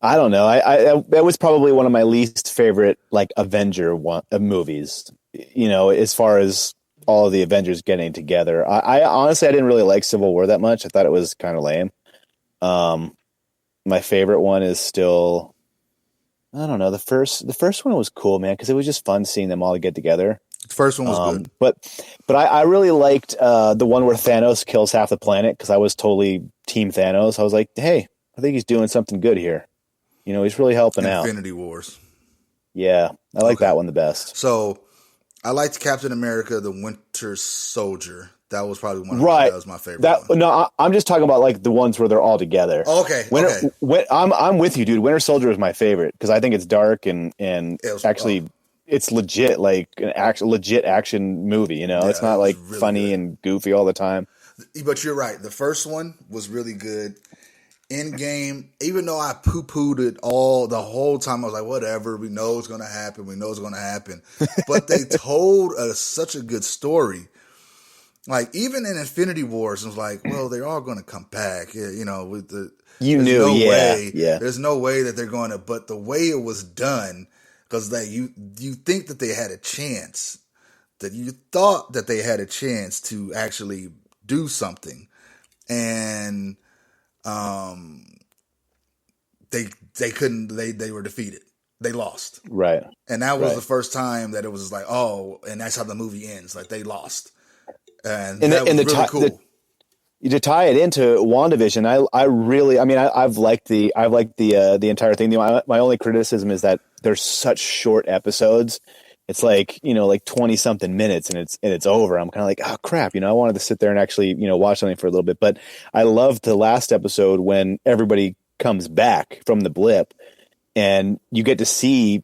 S4: I don't know. I that was probably one of my least favorite Avenger movies. As far as all of the Avengers getting together. I honestly didn't really like Civil War that much. I thought it was kind of lame. My favorite one is still, I don't know. The first one was cool, man, because it was just fun seeing them all get together.
S3: The first one was good,
S4: but I really liked the one where Thanos kills half the planet because I was totally Team Thanos. I was like, hey, I think he's doing something good here. He's really helping out.
S3: Infinity Wars.
S4: Yeah, I like that one the best.
S3: So I liked Captain America: The Winter Soldier. That was probably one of that was my favorite one.
S4: No, I'm just talking about the ones where they're all together.
S3: Okay.
S4: I'm with you, dude. Winter Soldier is my favorite because I think it's dark and actually it's legit, an legit action movie. It's not really funny good and goofy all the time.
S3: But you're right. The first one was really good. Endgame, even though I poo-pooed it the whole time, I was like, whatever, we know it's going to happen. But they told such a good story. Even in Infinity Wars, it was like, well, they're all going to come back. With the... There's no way that they're going to... But the way it was done, because you think that they had a chance, that you thought that they had a chance to actually do something. And... they couldn't. They were defeated. They lost.
S4: Right.
S3: And that was the first time that it was like, and that's how the movie ends. They lost, and that was really cool.
S4: To tie it into WandaVision, I've liked the entire thing. My only criticism is that there's such short episodes. It's 20 something minutes and it's over. I'm kind of like, oh crap. I wanted to sit there and actually, watch something for a little bit, but I loved the last episode when everybody comes back from the blip and you get to see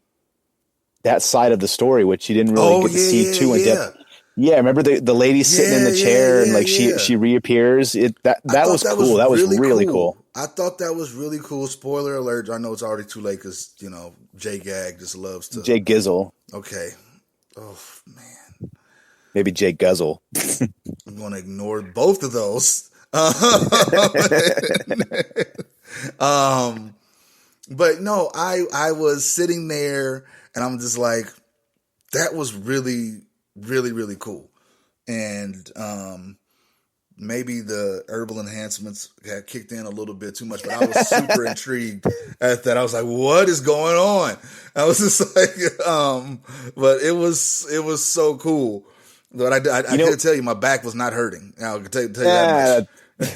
S4: that side of the story, which you didn't really get to see too in depth. Yeah. Remember the lady sitting in the chair and she reappears. That was cool. That was really cool.
S3: I thought that was really cool. Spoiler alert. I know it's already too late because, JGag just loves to...
S4: JGizzle.
S3: Okay. Oh, man.
S4: Maybe JGizzle.
S3: I'm going to ignore both of those. But no, I was sitting there and I'm just like, that was really, really, really cool. And maybe the herbal enhancements got kicked in a little bit too much, but I was super intrigued at that. I was like, what is going on? I was just like, but it was so cool. But I can't tell you, my back was not hurting. I can tell you that much.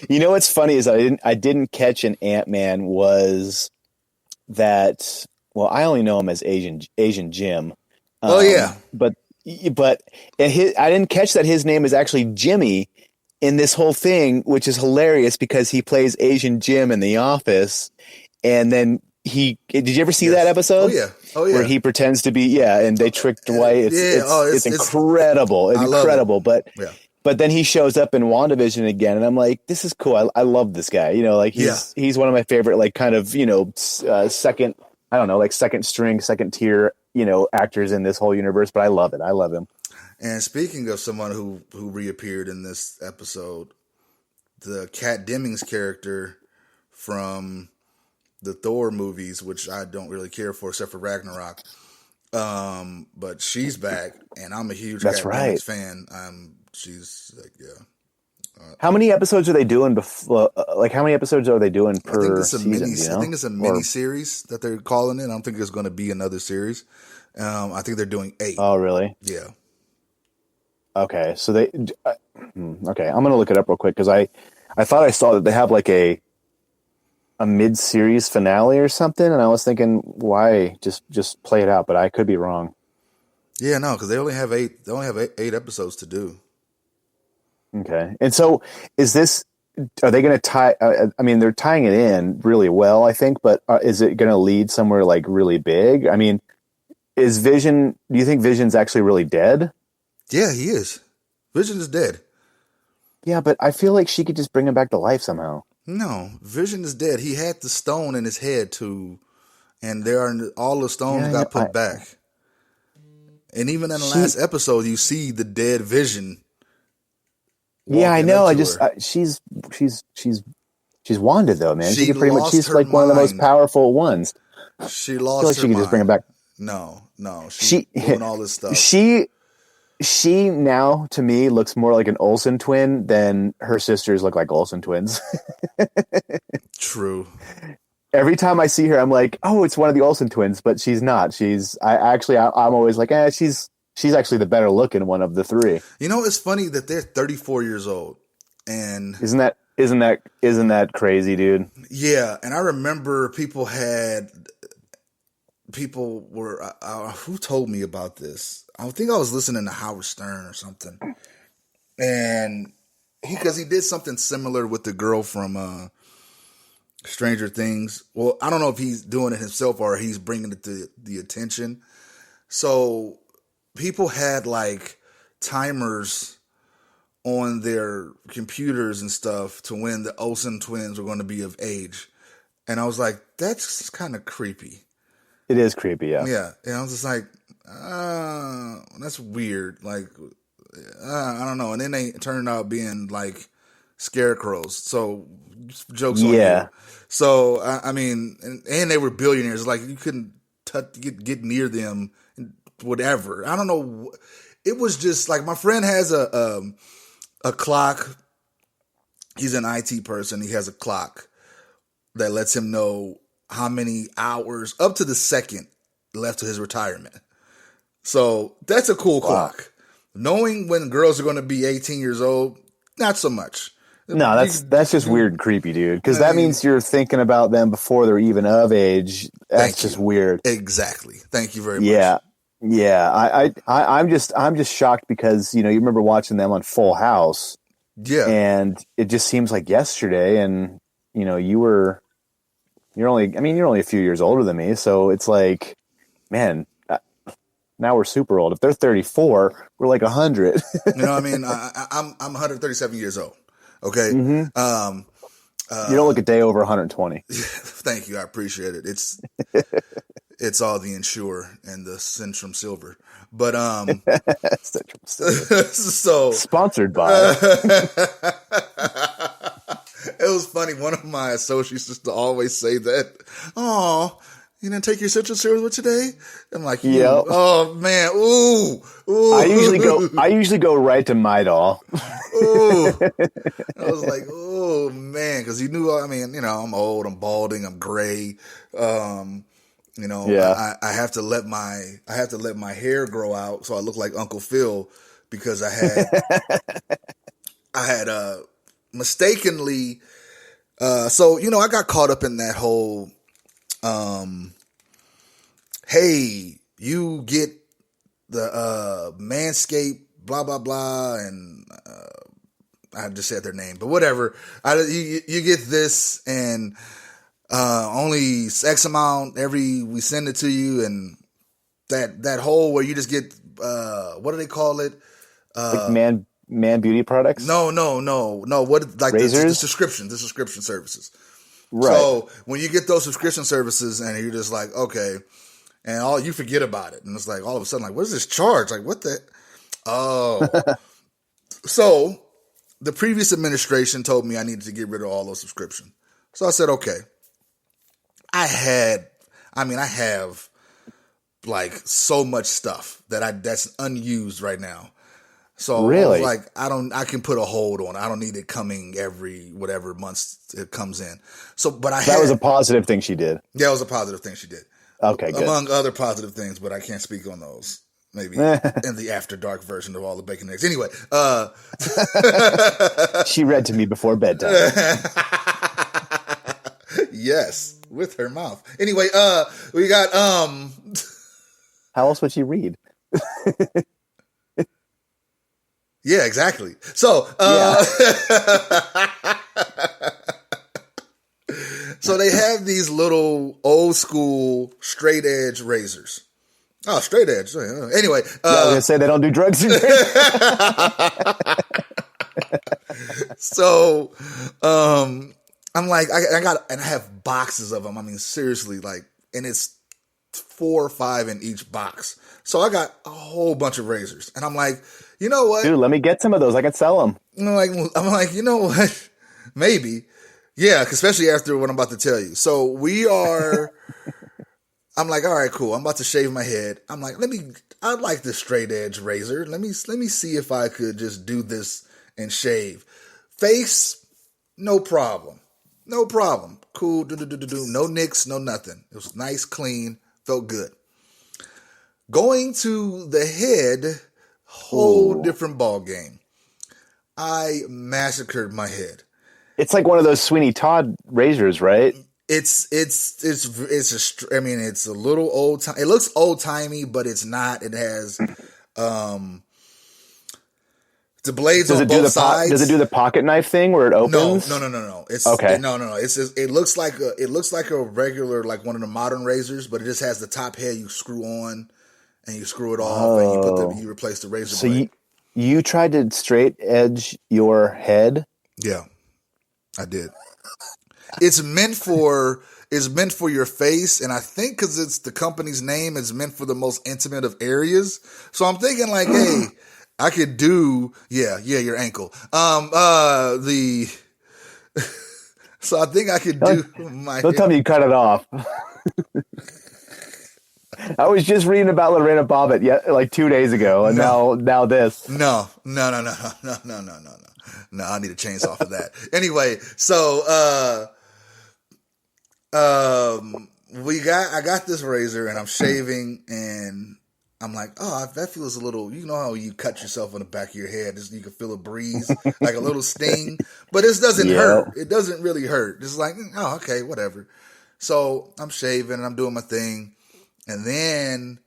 S4: What's funny is I didn't catch an Ant-Man was that, well, I only know him as Asian Jim. But I didn't catch that his name is actually Jimmy in this whole thing, which is hilarious because he plays Asian Jim in The Office. And then did you ever see that episode?
S3: Oh yeah.
S4: Where he pretends to be, and they tricked Dwight. It's incredible. It's incredible. But then he shows up in WandaVision again, and I'm like, this is cool. I love this guy. He's one of my favorite, second, I don't know, second string, second tier, actors in this whole universe. But I love it. I love him.
S3: And speaking of someone who reappeared in this episode, the Kat Dennings character from the Thor movies, which I don't really care for except for Ragnarok. But she's back, and I'm a huge
S4: That's
S3: Kat
S4: right.
S3: Dennings fan. She's like, yeah.
S4: How many episodes are they doing before? Like, how many episodes are they doing per
S3: I think it's a
S4: season?
S3: mini. I think it's a mini series that they're calling it. I don't think there's going to be another series. I think they're doing 8.
S4: Oh, really?
S3: Yeah.
S4: Okay, so okay, I'm gonna look it up real quick because I thought I saw that they have like a mid-series finale or something, and I was thinking, why just play it out? But I could be wrong.
S3: Yeah, no, because they only have 8. They only have 8 episodes to do.
S4: Okay, and so is this? Are they going to tie? I mean, they're tying it in really well, I think. But is it going to lead somewhere like really big? I mean, is Vision? Do you think Vision's actually really dead?
S3: Yeah, he is. Vision is dead.
S4: Yeah, but I feel like she could just bring him back to life somehow.
S3: No, Vision is dead. He had the stone in his head too, and all the stones got put back. And even in the last episode, you see the dead Vision.
S4: Yeah, I know. She's Wanda though, man. She can pretty much. She's like one of the most powerful ones.
S3: She lost.
S4: I feel like she could just bring him back.
S3: No. She's doing all this stuff.
S4: She now to me looks more like an Olsen twin than her sisters look like Olsen twins.
S3: True.
S4: Every time I see her, I'm like, oh, it's one of the Olsen twins, but she's not. I'm always like, she's actually the better looking one of the 3.
S3: You know, it's funny that they're 34 years old, and
S4: isn't that crazy, dude?
S3: Yeah, and I remember people were who told me about this? I think I was listening to Howard Stern or something, and because he did something similar with the girl from Stranger Things. Well, I don't know if he's doing it himself or he's bringing it to the attention. So people had like timers on their computers and stuff to when the Olsen twins were going to be of age, and I was like, that's kind of creepy.
S4: It is creepy, yeah.
S3: Yeah, and I was just like, that's weird. Like, I don't know. And then they turned out being like scarecrows. So jokes on you. So I mean, and they were billionaires. Like you couldn't get near them, whatever. I don't know. It was just like my friend has a clock. He's an IT person. He has a clock that lets him know how many hours up to the second left to his retirement. So that's a cool clock. Knowing when girls are going to be 18 years old, not so much.
S4: No, that's just weird and creepy, dude. Because that means you're thinking about them before they're even of age. That's just weird.
S3: Exactly. Thank you very much.
S4: Yeah. I'm just shocked because you remember watching them on Full House.
S3: Yeah.
S4: And it just seems like yesterday, and you're only a few years older than me, so it's like, man, now we're super old. If they're 34, we're like 100.
S3: You know what I mean? I'm 137 years old. Okay.
S4: Mm-hmm. You don't look a day over 120.
S3: Thank you. I appreciate it. It's all the Ensure and the Centrum Silver. But
S4: Centrum Silver.
S3: So
S4: sponsored by.
S3: It was funny. One of my associates used to always say that, "Oh, you didn't take your Central Silver today?" I'm like,
S4: "Yep."
S3: Oh man, ooh.
S4: I usually go right to Midol.
S3: Ooh. I was like, oh man, because he knew. I mean, I'm old, I'm balding, I'm gray.
S4: Yeah.
S3: I have to let my hair grow out so I look like Uncle Phil because I had mistakenly. So I got caught up in that whole. Hey, you get the Manscaped, blah blah blah, and I just said their name, but whatever. You get this and. Only X amount we send it to you, and that whole where you just get what do they call it?
S4: Like man beauty products?
S3: No. What like the subscription services. Right. So when you get those subscription services, and you're just like, okay, and all you forget about it, and it's like all of a sudden, like, what is this charge? Like, what the? Oh, so the previous administration told me I needed to get rid of all those subscriptions. So I said, okay. I have like so much stuff that's unused right now. So
S4: really,
S3: I was like, I can put a hold on it. I don't need it coming every whatever months it comes in. So, but that
S4: was a positive thing she did.
S3: Yeah, it was a positive thing she did.
S4: Okay, good.
S3: Among other positive things, but I can't speak on those. Maybe in the after dark version of all the bacon eggs. Anyway,
S4: she read to me before bedtime.
S3: Yes, with her mouth. Anyway, we got
S4: How else would she read?
S3: Yeah, exactly. So, so they have these little old school straight edge razors. Oh, straight edge. Anyway.
S4: I was going to say they don't do drugs.
S3: So, I'm like, I have boxes of them. I mean, seriously, like, and it's 4 or 5 in each box. So I got a whole bunch of razors, and I'm like, you know what?
S4: Dude, let me get some of those. I can sell them.
S3: I'm like, you know what? Maybe. Yeah, especially after what I'm about to tell you. So we are, I'm like, all right, cool. I'm about to shave my head. I'm like, I like this straight edge razor. Let me see if I could just do this and shave. Face, no problem. No problem. Cool. No nicks, no nothing. It was nice, clean, felt good. Going to the head, whole different ball game. I massacred my head.
S4: It's like one of those Sweeney Todd razors, right?
S3: It's a little old time. It looks old timey, but it's not. It has the blades on both sides.
S4: Does it do the pocket knife thing where it opens?
S3: No. It's
S4: okay.
S3: No. It's just, it looks like a regular, like one of the modern razors, but it just has the top head you screw on and you screw it off and you replace the razor blade.
S4: So you tried to straight edge your head?
S3: Yeah, I did. It's meant for your face, and I think because it's the company's name, it's meant for the most intimate of areas. So I'm thinking like, hey, I could do your ankle. So I think I could do my.
S4: Don't tell me you cut it off. I was just reading about Lorena Bobbitt like 2 days ago, and now this.
S3: No. No, I need a chainsaw for that. Anyway, so I got this razor and I'm shaving and I'm like, oh, that feels a little, you know how you cut yourself on the back of your head, you can feel a breeze, like a little sting, but this doesn't hurt. It doesn't really hurt. It's like, oh, okay, whatever. So I'm shaving and I'm doing my thing. And then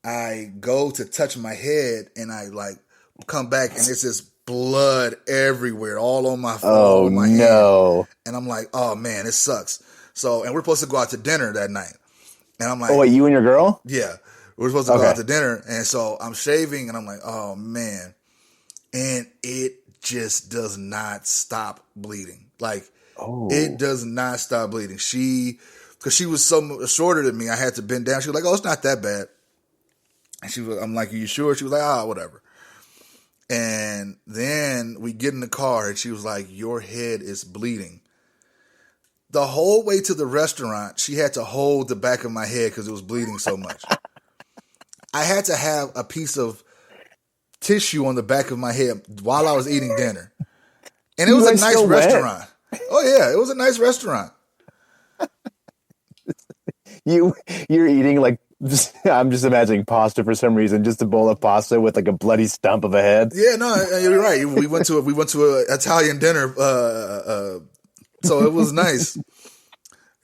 S3: I go to touch my head and I like come back and it's just blood everywhere, all on my hand. And I'm like, oh man, it sucks. So, and we're supposed to go out to dinner that night. And I'm like,
S4: oh wait, you and your girl?
S3: Yeah. We're supposed to go out to dinner. And so I'm shaving and I'm like, oh man. And it just does not stop bleeding. Like, it does not stop bleeding. Because she was so shorter than me, I had to bend down. She was like, oh, it's not that bad. And I'm like, are you sure? She was like, whatever. And then we get in the car and she was like, your head is bleeding. The whole way to the restaurant, she had to hold the back of my head because it was bleeding so much. I had to have a piece of tissue on the back of my head while I was eating dinner. And it was a nice restaurant. Oh, yeah, it was a nice restaurant.
S4: You're eating like, I'm just imagining pasta for some reason, just a bowl of pasta with like a bloody stump of a head.
S3: Yeah, no, you're right. We went to an Italian dinner, so it was nice.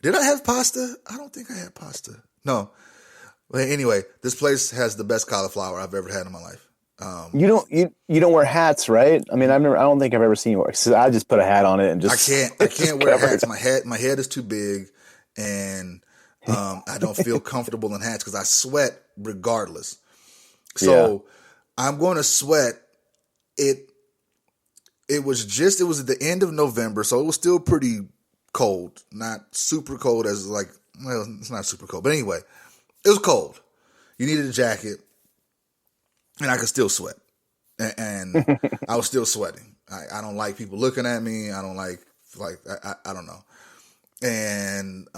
S3: Did I have pasta? I don't think I had pasta. No. But anyway, this place has the best cauliflower I've ever had in my life.
S4: You don't wear hats, right? I mean, I don't think I've ever seen you wear. So I just put a hat on it and just.
S3: I can't wear hats. My head is too big, and I don't feel comfortable in hats because I sweat regardless. So I'm going to sweat. It was at the end of November, so it was still pretty cold. Not super cold it's not super cold. But anyway, it was cold. You needed a jacket, and I could still sweat. And I was still sweating. I don't like people looking at me. I don't like I don't know. And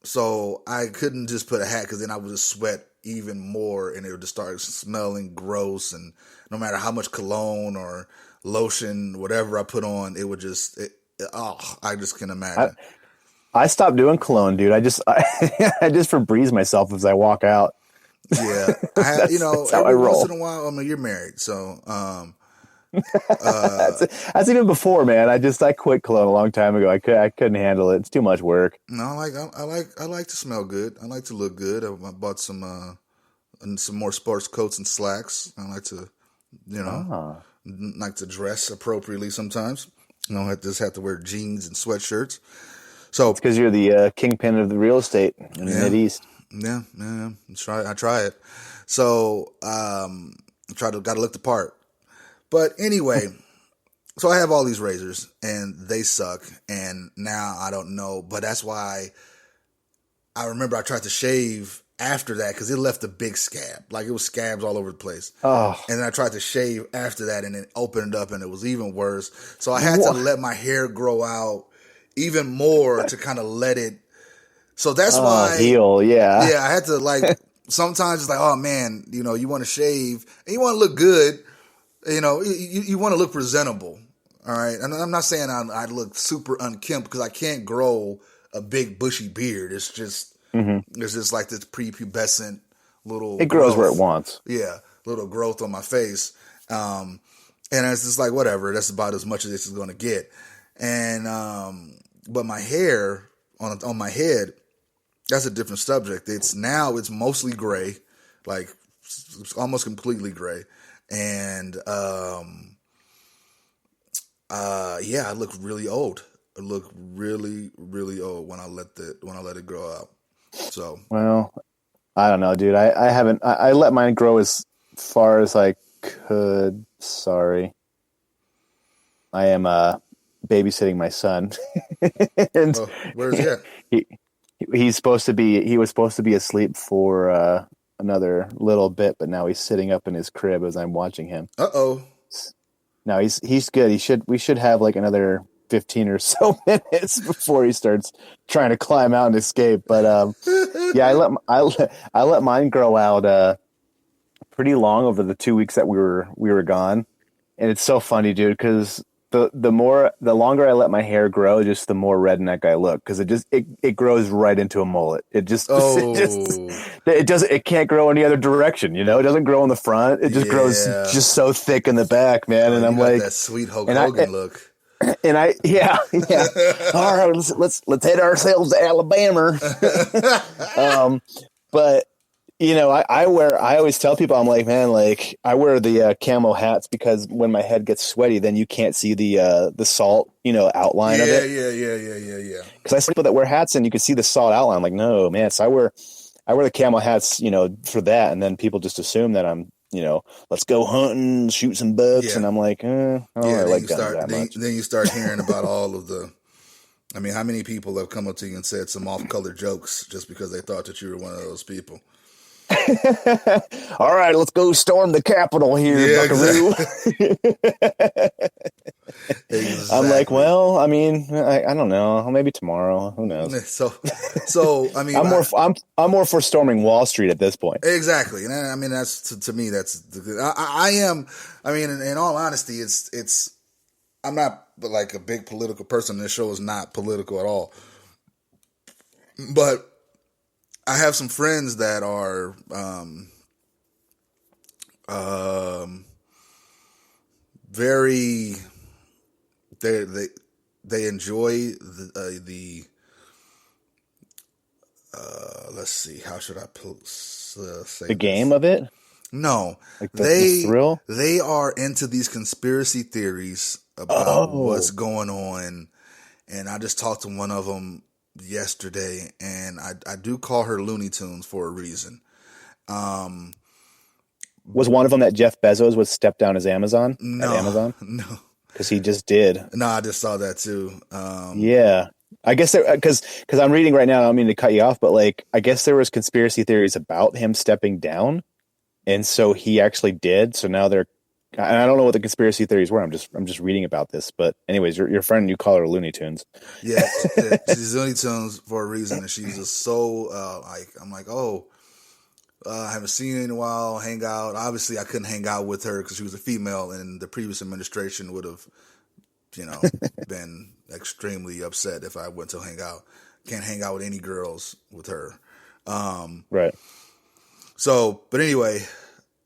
S3: so I couldn't just put a hat because then I would just sweat even more and it would just start smelling gross. And no matter how much cologne or lotion, whatever I put on, it would just, I just can imagine.
S4: I stopped doing cologne, dude. I just Febreze myself as I walk out.
S3: Yeah. That's how every once in a while, I mean, you're married. So,
S4: that's even before, man. I quit cologne a long time ago. I couldn't handle it. It's too much work.
S3: No, I like to smell good. I like to look good. I bought some more sports coats and slacks. I like to, like to dress appropriately sometimes. I just have to wear jeans and sweatshirts. So
S4: it's because you're the kingpin of the real estate in the Mideast.
S3: Yeah. I try it. So got to look the part. But anyway, so I have all these razors and they suck. And now I don't know. But that's why I remember I tried to shave after that because it left a big scab. Like it was scabs all over the place.
S4: Oh.
S3: And then I tried to shave after that and it opened up and it was even worse. So I had to let my hair grow out even more to kind of let it. So that's why.
S4: Heal, yeah.
S3: Yeah, I had to sometimes it's like, oh man, you want to shave and you want to look good. You want to look presentable, all right? And I'm not saying I look super unkempt because I can't grow a big bushy beard. It's just it's just like this prepubescent little.
S4: It grows where it wants.
S3: Yeah, little growth on my face, and it's just like whatever. That's about as much as this is going to get. And but my hair on my head, that's a different subject. It's mostly gray, like it's almost completely gray. And I look really old. I look really, really old when I let it grow out. So
S4: well, I don't know, dude. I haven't. I let mine grow as far as I could. Sorry, I am babysitting my son. And
S3: where's he at?
S4: He was supposed to be asleep for another little bit, but now he's sitting up in his crib as I'm watching him. No, he's good. We should have like another 15 or so minutes before he starts trying to climb out and escape. But I let mine grow out pretty long over the 2 weeks that we were gone, and it's so funny, dude, because the longer I let my hair grow, just the more redneck I look because it grows right into a mullet. It can't grow any other direction. It doesn't grow in the front. It just grows just so thick in the back, man. And I'm like
S3: that sweet Hulk Hogan look.
S4: And yeah. All right, let's head ourselves to Alabama. But I always tell people, I'm like, man, like I wear the camo hats because when my head gets sweaty, then you can't see the salt, outline of it.
S3: Yeah.
S4: Because I see people that wear hats and you can see the salt outline. I'm like, no, man. So I wear the camo hats, for that. And then people just assume that I'm, let's go hunting, shoot some bucks. Yeah. And I'm like, I don't really like guns that much.
S3: Then you start hearing about all of the, I mean, how many people have come up to you and said some off-color jokes just because they thought that you were one of those people?
S4: All right, let's go storm the Capitol here, Buckaroo. Exactly. I'm like, well, I mean, I don't know. Maybe tomorrow. Who knows?
S3: So I mean,
S4: I'm more for storming Wall Street at this point.
S3: Exactly, and I mean that's to me that's I am. I mean, in all honesty, it's I'm not like a big political person. This show is not political at all, but I have some friends that are very they enjoy the let's see, how should I say
S4: the game of it?
S3: No,
S4: like the thrill.
S3: They are into these conspiracy theories about what's going on, and I just talked to one of them yesterday, and I do call her Looney Tunes for a reason.
S4: Was one of them that Jeff Bezos would step down as Amazon?
S3: No,
S4: at Amazon?
S3: No,
S4: because he just did.
S3: No, I just saw that too.
S4: Yeah, I guess because I'm reading right now. I don't mean to cut you off, but like I guess there was conspiracy theories about him stepping down, and so he actually did. So now they're and I don't know what the conspiracy theories were. I'm just reading about this. But anyways, your friend, you call her Looney Tunes.
S3: Yeah, she's Looney Tunes for a reason, and she's just so like I'm like, oh, I haven't seen her in a while. Hang out. Obviously, I couldn't hang out with her because she was a female, and the previous administration would have, been extremely upset if I went to hang out. Can't hang out with any girls with her.
S4: Right.
S3: So, but anyway,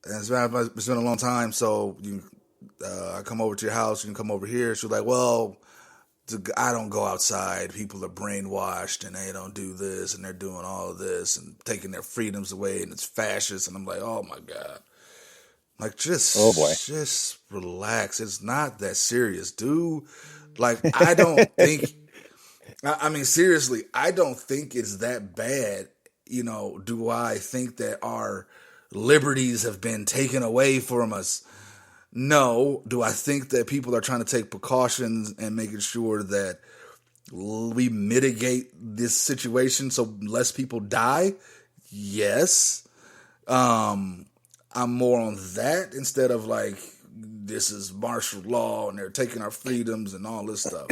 S3: it's been a long time. So I come over to your house. You can come over here. She's like, well, I don't go outside. People are brainwashed and they don't do this and they're doing all of this and taking their freedoms away and it's fascist. And I'm like, oh my God. Like,
S4: oh boy,
S3: just relax. It's not that serious, dude. Like, I don't think, I mean, seriously, I don't think it's that bad. Do I think that our liberties have been taken away from us? No. Do I think that people are trying to take precautions and making sure that we mitigate this situation so less people die? Yes. I'm more on that instead of like, this is martial law and they're taking our freedoms and all this stuff.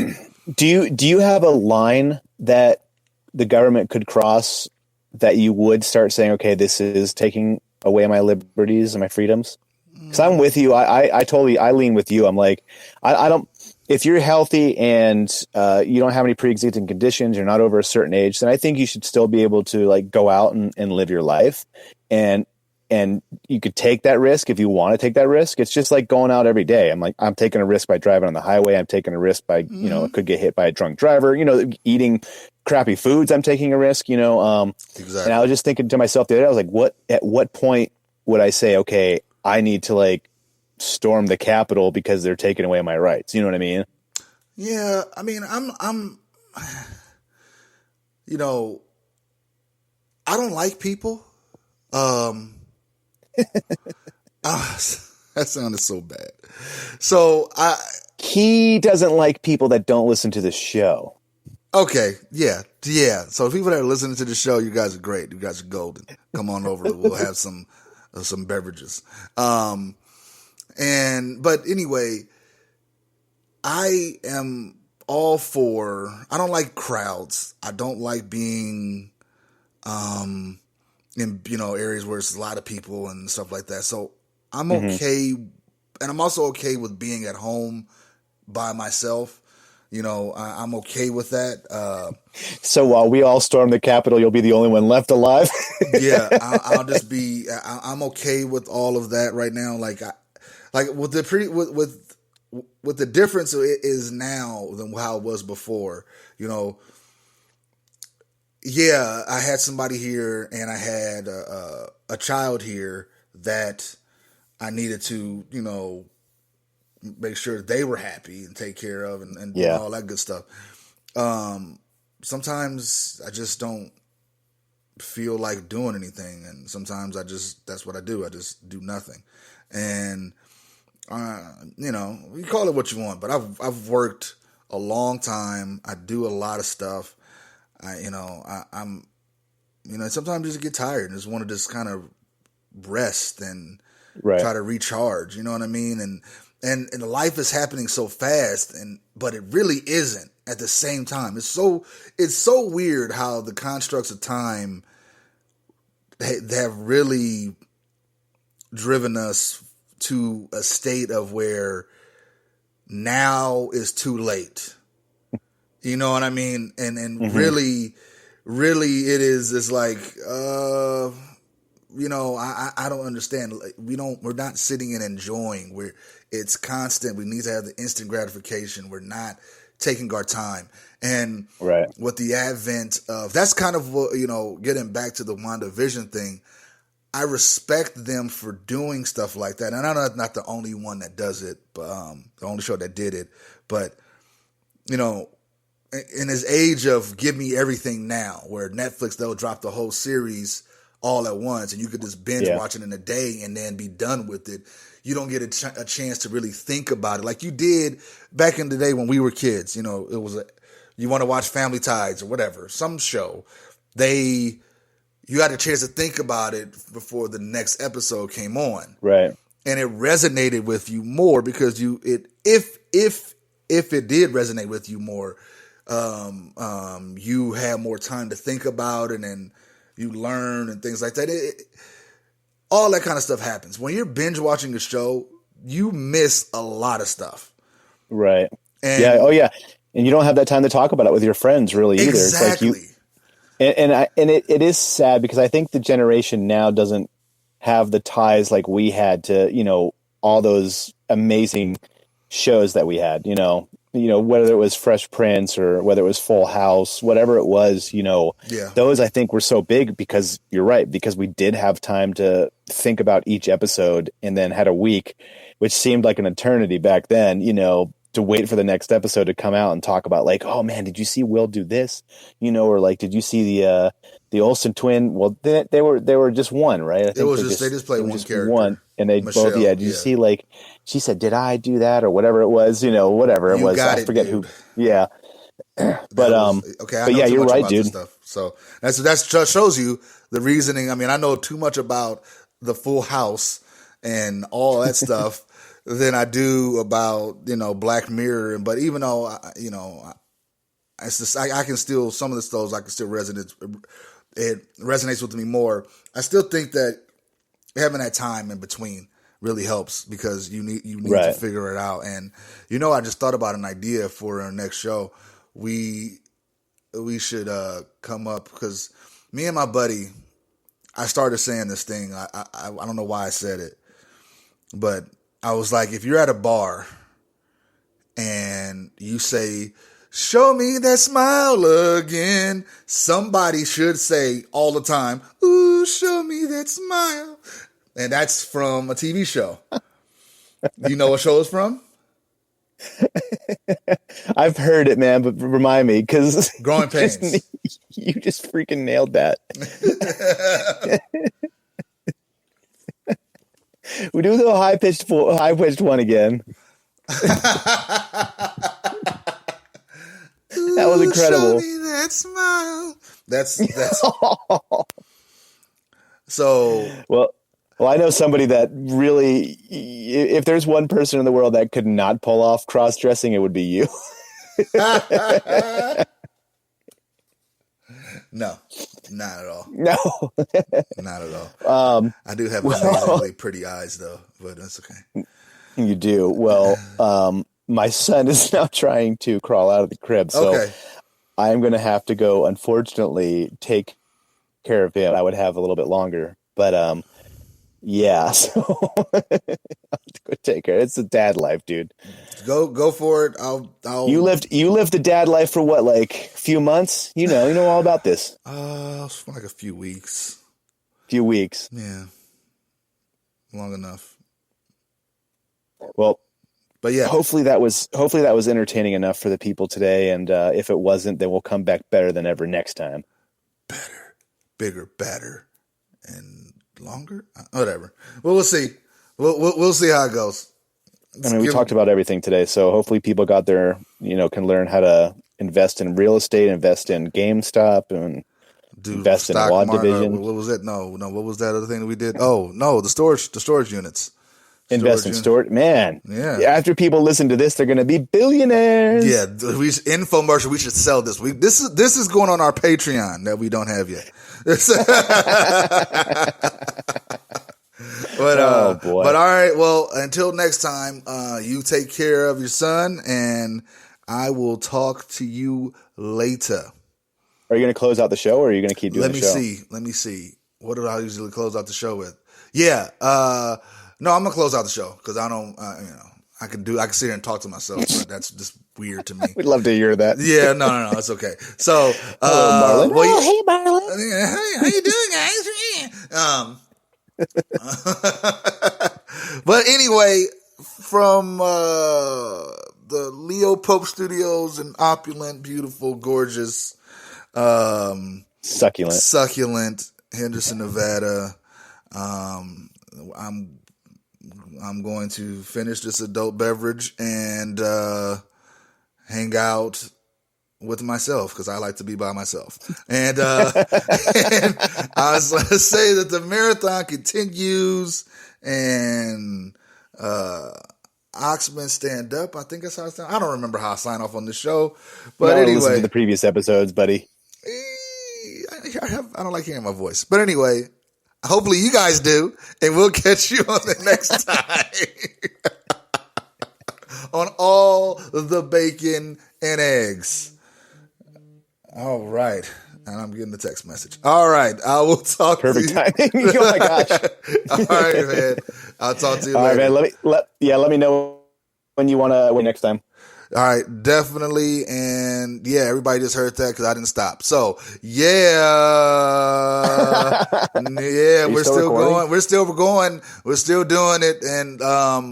S4: Do you have a line that the government could cross that you would start saying, okay, this is taking away my liberties and my freedoms? Because I'm with you. I lean with you. I'm like, I don't, if you're healthy and you don't have any pre-existing conditions, you're not over a certain age, then I think you should still be able to like go out and live your life. And you could take that risk if you want to take that risk. It's just like going out every day. I'm like, I'm taking a risk by driving on the highway. I'm taking a risk by, could get hit by a drunk driver, eating crappy foods. I'm taking a risk,
S3: Exactly.
S4: And I was just thinking to myself the other day, I was like, at what point would I say, okay, I need to like storm the Capitol because they're taking away my rights? You know what I mean?
S3: Yeah. I mean, I'm I don't like people. That sounded so bad. So
S4: he doesn't like people that don't listen to the show.
S3: Okay, yeah. So people that are listening to the show, you guys are great. You guys are golden. Come on over. We'll have some beverages. But anyway, I am all for. I don't like crowds. I don't like being in areas where it's a lot of people and stuff like that. So I'm okay, and I'm also okay with being at home by myself. I'm okay with that.
S4: So while we all storm the Capitol, you'll be the only one left alive.
S3: Yeah, I'll just be. I'm okay with all of that right now. Like with the difference it is now than how it was before. Yeah, I had somebody here, and I had a child here that I needed to, make sure they were happy and take care of and all that good stuff. Sometimes I just don't feel like doing anything, and sometimes that's what I do. I just do nothing, and you call it what you want, but I've worked a long time. I do a lot of stuff. I'm sometimes you just get tired and just want to just kind of rest and try to recharge. You know what I mean? And life is happening so fast, but it really isn't at the same time. It's so weird how the constructs of time they have really driven us to a state of where now is too late. You know what I mean? And really it is. It's like, I don't understand. We're not sitting and enjoying. It's constant. We need to have the instant gratification. We're not taking our time. And with the advent of, that's kind of what, getting back to the WandaVision thing, I respect them for doing stuff like that. And I know I'm not the only one that does it, but the only show that did it. But, in this age of give me everything now, where Netflix, they'll drop the whole series all at once and you could just binge watch it in a day and then be done with it. You don't get a chance to really think about it like you did back in the day when we were kids. It was you want to watch Family Ties or whatever, some show. You had a chance to think about it before the next episode came on.
S4: Right.
S3: and it resonated with you more because if it did resonate with you more, you have more time to think about it and you learn and things like that. All that kind of stuff happens. When you're binge watching a show, you miss a lot of stuff.
S4: Right.
S3: And
S4: yeah. Oh, yeah. And you don't have that time to talk about it with your friends, really, either.
S3: Exactly.
S4: It's like it is sad because I think the generation now doesn't have the ties like we had to, all those amazing shows that we had, whether it was Fresh Prince or whether it was Full House, whatever it was, those I think were so big because you're right, because we did have time to think about each episode and then had a week, which seemed like an eternity back then, to wait for the next episode to come out and talk about like, oh man, did you see Will do this? Or like, did you see the Olsen twin? Well, they were just one, right? I think
S3: they just played one character.
S4: One, and they
S3: Michelle,
S4: both, Did you see like, she said, did I do that or whatever it was? Whatever it was. I forget
S3: dude.
S4: who. Yeah. But
S3: okay. I know
S4: yeah,
S3: too
S4: you're
S3: much
S4: right,
S3: about
S4: dude.
S3: this stuff. So that just shows you the reasoning. I mean, I know too much about the Full House and all that stuff than I do about Black Mirror. But even though it's just, I can still, some of the stuff I can still resonate. It resonates with me more. I still think that having that time in between really helps because you need
S4: right.
S3: to figure it out. And I just thought about an idea for our next show. We should come up, because me and my buddy, I started saying this thing. I don't know why I said it, but I was like, if you're at a bar and you say, "Show me that smile again," somebody should say all the time, "Ooh, show me that smile." And that's from a TV show. You know what show it's from?
S4: I've heard it, man, but remind me, because
S3: Growing Pains.
S4: You just freaking nailed that. We do the high pitched one again. That was incredible.
S3: Show me that smile. That's so.
S4: Well, I know somebody that really, if there's one person in the world that could not pull off cross-dressing, it would be you.
S3: No, not at all.
S4: No,
S3: not at all. I do have amazingly pretty eyes, though, but that's okay.
S4: You do. Well, my son is now trying to crawl out of the crib, so I'm going to have to go, unfortunately, take care of him. I would have a little bit longer, but yeah, so I'll go take care. It's the dad life, dude.
S3: Go for it. I'll.
S4: You lived the dad life for what, like a few months? You know all about this.
S3: For like a few weeks.
S4: Yeah,
S3: long enough.
S4: Well,
S3: but yeah,
S4: hopefully that was entertaining enough for the people today. And if it wasn't, then we'll come back better than ever next time.
S3: Better, bigger, better, and longer. Whatever. Well, we'll see. We'll see how it goes.
S4: I mean, we talked about everything today, so hopefully people got their, can learn how to invest in real estate, invest in GameStop, and invest in WAD division.
S3: What was that? No. What was that other thing that we did? Oh no, the storage units.
S4: Invest in storage, man.
S3: Yeah.
S4: After people listen to this, they're going to be billionaires.
S3: Yeah, infomercial. We should sell this. This is going on our Patreon that we don't have yet. But
S4: oh boy.
S3: But all right. Well, until next time, you take care of your son, and I will talk to you later.
S4: Are you going to close out the show, or are you going to keep doing the show?
S3: Let me see. What do I usually close out the show with? Yeah. No, I'm gonna close out the show because I don't. I can sit here and talk to myself, but that's just weird to me.
S4: We'd love to hear that.
S3: Yeah, no, it's okay. So,
S4: hello, Marlon.
S3: Well,
S4: hey, Marlon.
S3: Hey, how you doing, guys? But anyway, from the Leo Pope Studios in opulent, beautiful, gorgeous,
S4: succulent
S3: Henderson, Nevada. I'm going to finish this adult beverage and hang out with myself because I like to be by myself. And, and I was going to say that the marathon continues and, Oxman stand up. I think that's how I sound. I don't remember how I sign off on the show, but anyway,
S4: listen to the previous episodes, buddy.
S3: I don't like hearing my voice, but anyway, hopefully you guys do, and we'll catch you on the next time on All the Bacon and Eggs. All right. And I'm getting the text message. All right. I will talk to you.
S4: Perfect timing. Oh my gosh.
S3: All right, man. I'll talk to you later.
S4: All right, man. Let me know when you want to win next time.
S3: All right, definitely. And yeah, everybody just heard that because I didn't stop. So yeah, yeah, we're still going. We're still going. We're still doing it. And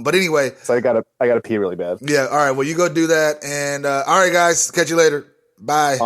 S3: but anyway,
S4: so I gotta pee really bad.
S3: Yeah. All right. Well, you go do that. And all right, guys, catch you later. Bye.